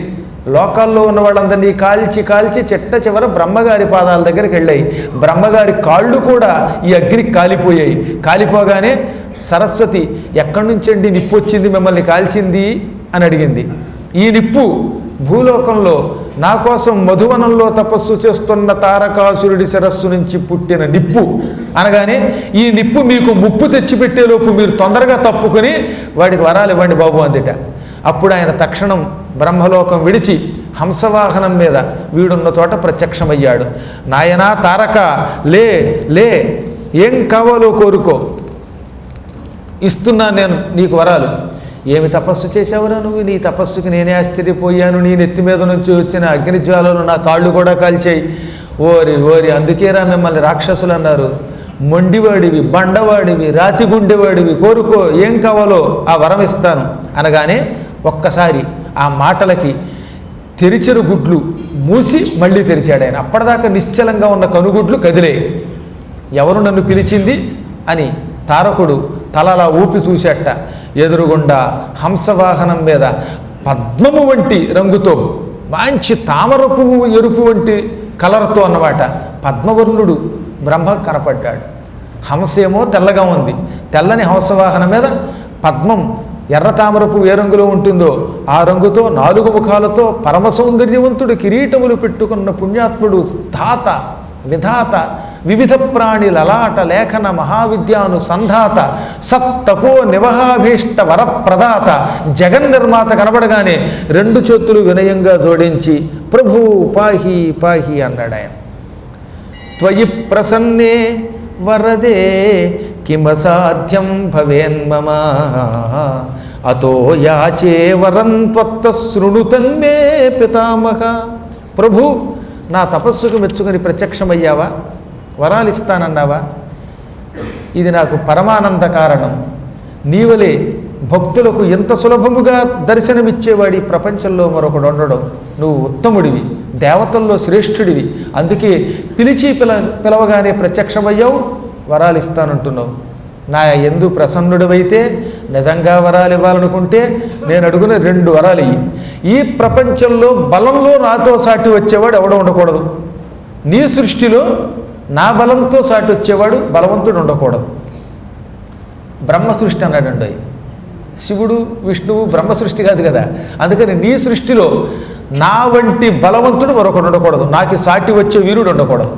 లోకాల్లో ఉన్న వాళ్ళందరినీ కాల్చి కాల్చి చిట్ట చివర బ్రహ్మగారి పాదాల దగ్గరికి వెళ్ళాయి. బ్రహ్మగారి కాళ్ళు కూడా ఈ అగ్నికి కాలిపోయాయి. కాలిపోగానే సరస్వతి, ఎక్కడి నుంచండి నిప్పు వచ్చింది మిమ్మల్ని కాల్చింది అని అడిగింది. ఈ నిప్పు భూలోకంలో నా కోసం మధువనంలో తపస్సు చేస్తున్న తారకాసురుడి శిరస్సు నుంచి పుట్టిన నిప్పు అనగానే, ఈ నిప్పు మీకు ముప్పు తెచ్చిపెట్టేలోపు మీరు తొందరగా తప్పుకొని వాడికి వరాలు ఇవ్వండి బాబు అందిట. అప్పుడు ఆయన తక్షణం బ్రహ్మలోకం విడిచి హంసవాహనం మీద వీడున్న చోట ప్రత్యక్షమయ్యాడు. నాయనా తారక, లే లే, ఏం కావాలో కోరుకో, ఇస్తున్నాను నేను నీకు వరాలు. ఏమి తపస్సు చేసావురా నువ్వు? నీ తపస్సుకి నేనే ఆశ్చర్యపోయాను. నీ నెత్తి మీద నుంచి వచ్చిన అగ్నిజ్వాలలు నా కాళ్ళు కూడా కాల్చాయి. ఓరి ఓరి, అందుకేరా మిమ్మల్ని రాక్షసులు అన్నారు. మొండివాడివి, బండవాడివి, రాతి గుండెవాడివి, కోరుకో, ఏం కావాలో ఆ వరం ఇస్తాను అనగానే ఒక్కసారి ఆ మాటలకి తెరిచిన గుడ్లు మూసి మళ్ళీ తెరిచాడు ఆయన. అప్పటిదాకా నిశ్చలంగా ఉన్న కనుగుడ్లు కదిలే. ఎవరు నన్ను పిలిచింది అని తారకుడు తల అలా ఊపి చూసేట. ఎదురుగుండా హంసవాహనం మీద పద్మము వంటి రంగుతో, మంచి తామర పువ్వు ఎరుపు వంటి కలర్తో అన్నమాట పద్మవర్ణుడు బ్రహ్మ కనపడ్డాడు. హంసేమో తెల్లగా ఉంది. తెల్లని హంసవాహనం మీద పద్మం, ఎర్ర తామర పువ్వు ఏ రంగులో ఉంటుందో ఆ రంగుతో 4 ముఖాలతో పరమ సౌందర్యవంతుడు, కిరీటములు పెట్టుకున్న పుణ్యాత్ముడు, ధాత విధాత, వివిధ ప్రాణి లలాట లేఖన మహావిద్యాను సంధాత, సత్తపో నివహాభీష్ట వరప్రదాత, జగన్నిర్మాత కనబడగానే 2 చేతులు వినయంగా జోడించి ప్రభు పాహి పాహి అన్నాడు ఆయన. త్వయి ప్రసన్నే వరదే కిమసాధ్యం భవేన్మమ అతో యాచే వరం త్వత్త శృణుతన్మే పితామహ. ప్రభు, నా తపస్సుకు మెచ్చుకొని ప్రత్యక్షమయ్యావా, వరాలిస్తానన్నావా? ఇది నాకు పరమానంద కారణం. నీవలే భక్తులకు ఎంత సులభముగా దర్శనమిచ్చేవాడి ప్రపంచంలో మరొకడు ఉండడం. నువ్వు ఉత్తముడివి, దేవతల్లో శ్రేష్ఠుడివి. అందుకే పిలవగానే ప్రత్యక్షమయ్యావు, వరాలిస్తానంటున్నావు. నా యందు ప్రసన్నుడివైతే, నిజంగా వరాలు ఇవ్వాలనుకుంటే నేను అడుగున 2 వరాలు ఇయ్యి. ఈ ప్రపంచంలో బలంలో నాతో సాటి వచ్చేవాడు ఎవడో ఉండకూడదు. నీ సృష్టిలో నా బలంతో సాటి వచ్చేవాడు బలవంతుడు ఉండకూడదు. బ్రహ్మ సృష్టి అన్నాడండి. శివుడు విష్ణువు బ్రహ్మ సృష్టి కాదు కదా. అందుకని నీ సృష్టిలో నా వంటి బలవంతుడు మరొకడు ఉండకూడదు. నాకు సాటి వచ్చే వీరుడు ఉండకూడదు.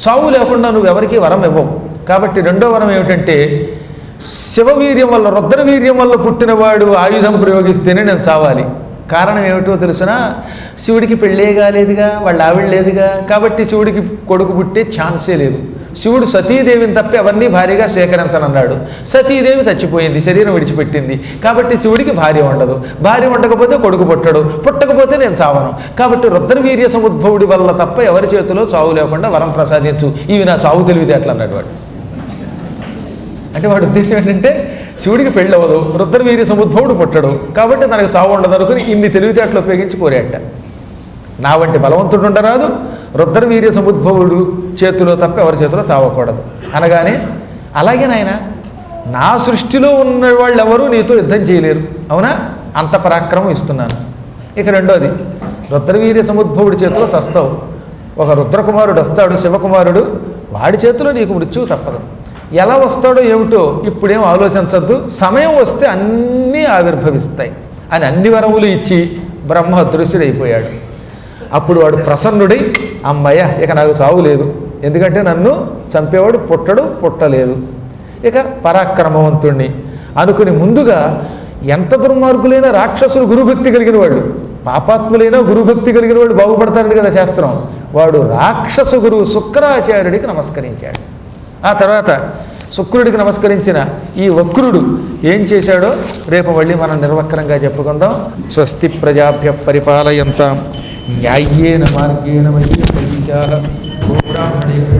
చావు లేకుండా నువ్వు ఎవరికి వరం ఇవ్వవు. కాబట్టి 2వ వరం ఏమిటంటే, శివవీర్యం వల్ల, రుద్రవీర్యం వల్ల పుట్టినవాడు ఆయుధం ప్రయోగిస్తేనే నేను చావాలి. కారణం ఏమిటో తెలుసునా? శివుడికి పెళ్ళే కాలేదుగా, వాళ్ళ ఆవిడ లేదుగా. కాబట్టి శివుడికి కొడుకు పుట్టే ఛాన్సే లేదు. శివుడు సతీదేవిని తప్పి అవన్నీ భార్యగా స్వీకరించనన్నాడు. సతీదేవి చచ్చిపోయింది, శరీరం విడిచిపెట్టింది. కాబట్టి శివుడికి భార్య ఉండదు. భార్య ఉండకపోతే కొడుకు పుట్టడు, పుట్టకపోతే నేను చావను. కాబట్టి రుద్రవీర్య సముద్భవుడి వల్ల తప్ప ఎవరి చేతిలో చావు లేకుండా వరం ప్రసాదించు. ఇవి నా చావు తెలివితేటలు అన్నాడు వాడు. అంటే వాడి ఉద్దేశం ఏంటంటే, శివుడికి పెళ్ళవదు, రుద్రవీర్య సముద్భవుడు పుట్టడు, కాబట్టి తనకు చావు ఉండదు అనుకుని ఇన్ని తెలివితేటలు ఉపయోగించి కోరేట. నా వంటి బలవంతుడు ఉండరాదు, రుద్రవీర్య సముద్భవుడు చేతిలో తప్ప ఎవరి చేతిలో చావకూడదు అనగానే, అలాగే నాయన, నా సృష్టిలో ఉన్న వాళ్ళు ఎవరూ నీతో యుద్ధం చేయలేరు, అవునా? అంత పరాక్రమం ఇస్తున్నాను. ఇక 2వది, రుద్రవీర్య సముద్భవుడి చేతిలో చస్తావు. ఒక రుద్రకుమారుడు వస్తాడు, శివకుమారుడు, వాడి చేతిలో నీకు మృత్యువు తప్పదు. ఎలా వస్తాడో ఏమిటో ఇప్పుడేం ఆలోచించద్దు, సమయం వస్తే అన్నీ ఆవిర్భవిస్తాయి అని అన్ని వరములు ఇచ్చి బ్రహ్మ అదృశ్యుడైపోయాడు. అప్పుడు వాడు ప్రసన్నుడై, అమ్మయ్య, ఇక నాకు చావు లేదు, ఎందుకంటే నన్ను చంపేవాడు పుట్టలేదు, ఇక పరాక్రమవంతుణ్ణి అనుకుని ముందుగా ఎంత దుర్మార్గులైన రాక్షసులు గురుభక్తి కలిగిన వాళ్ళు పాపాత్ములైన గురుభక్తి కలిగిన వాడు బాగుపడతాడు కదా శాస్త్రం. వాడు రాక్షస గురువు శుక్రాచార్యుడికి నమస్కరించాడు. ఆ తర్వాత శుక్రుడికి నమస్కరించిన ఈ వక్రుడు ఏం చేశాడో రేపు మళ్ళీ మనం నిర్వక్రంగా చెప్పుకుందాం. స్వస్తి ప్రజాభ్య పరిపాలయంతాం న్యాయ్యేన మార్గేణ మహీం మహిషాః గోబ్రాహ్మణేభ్యః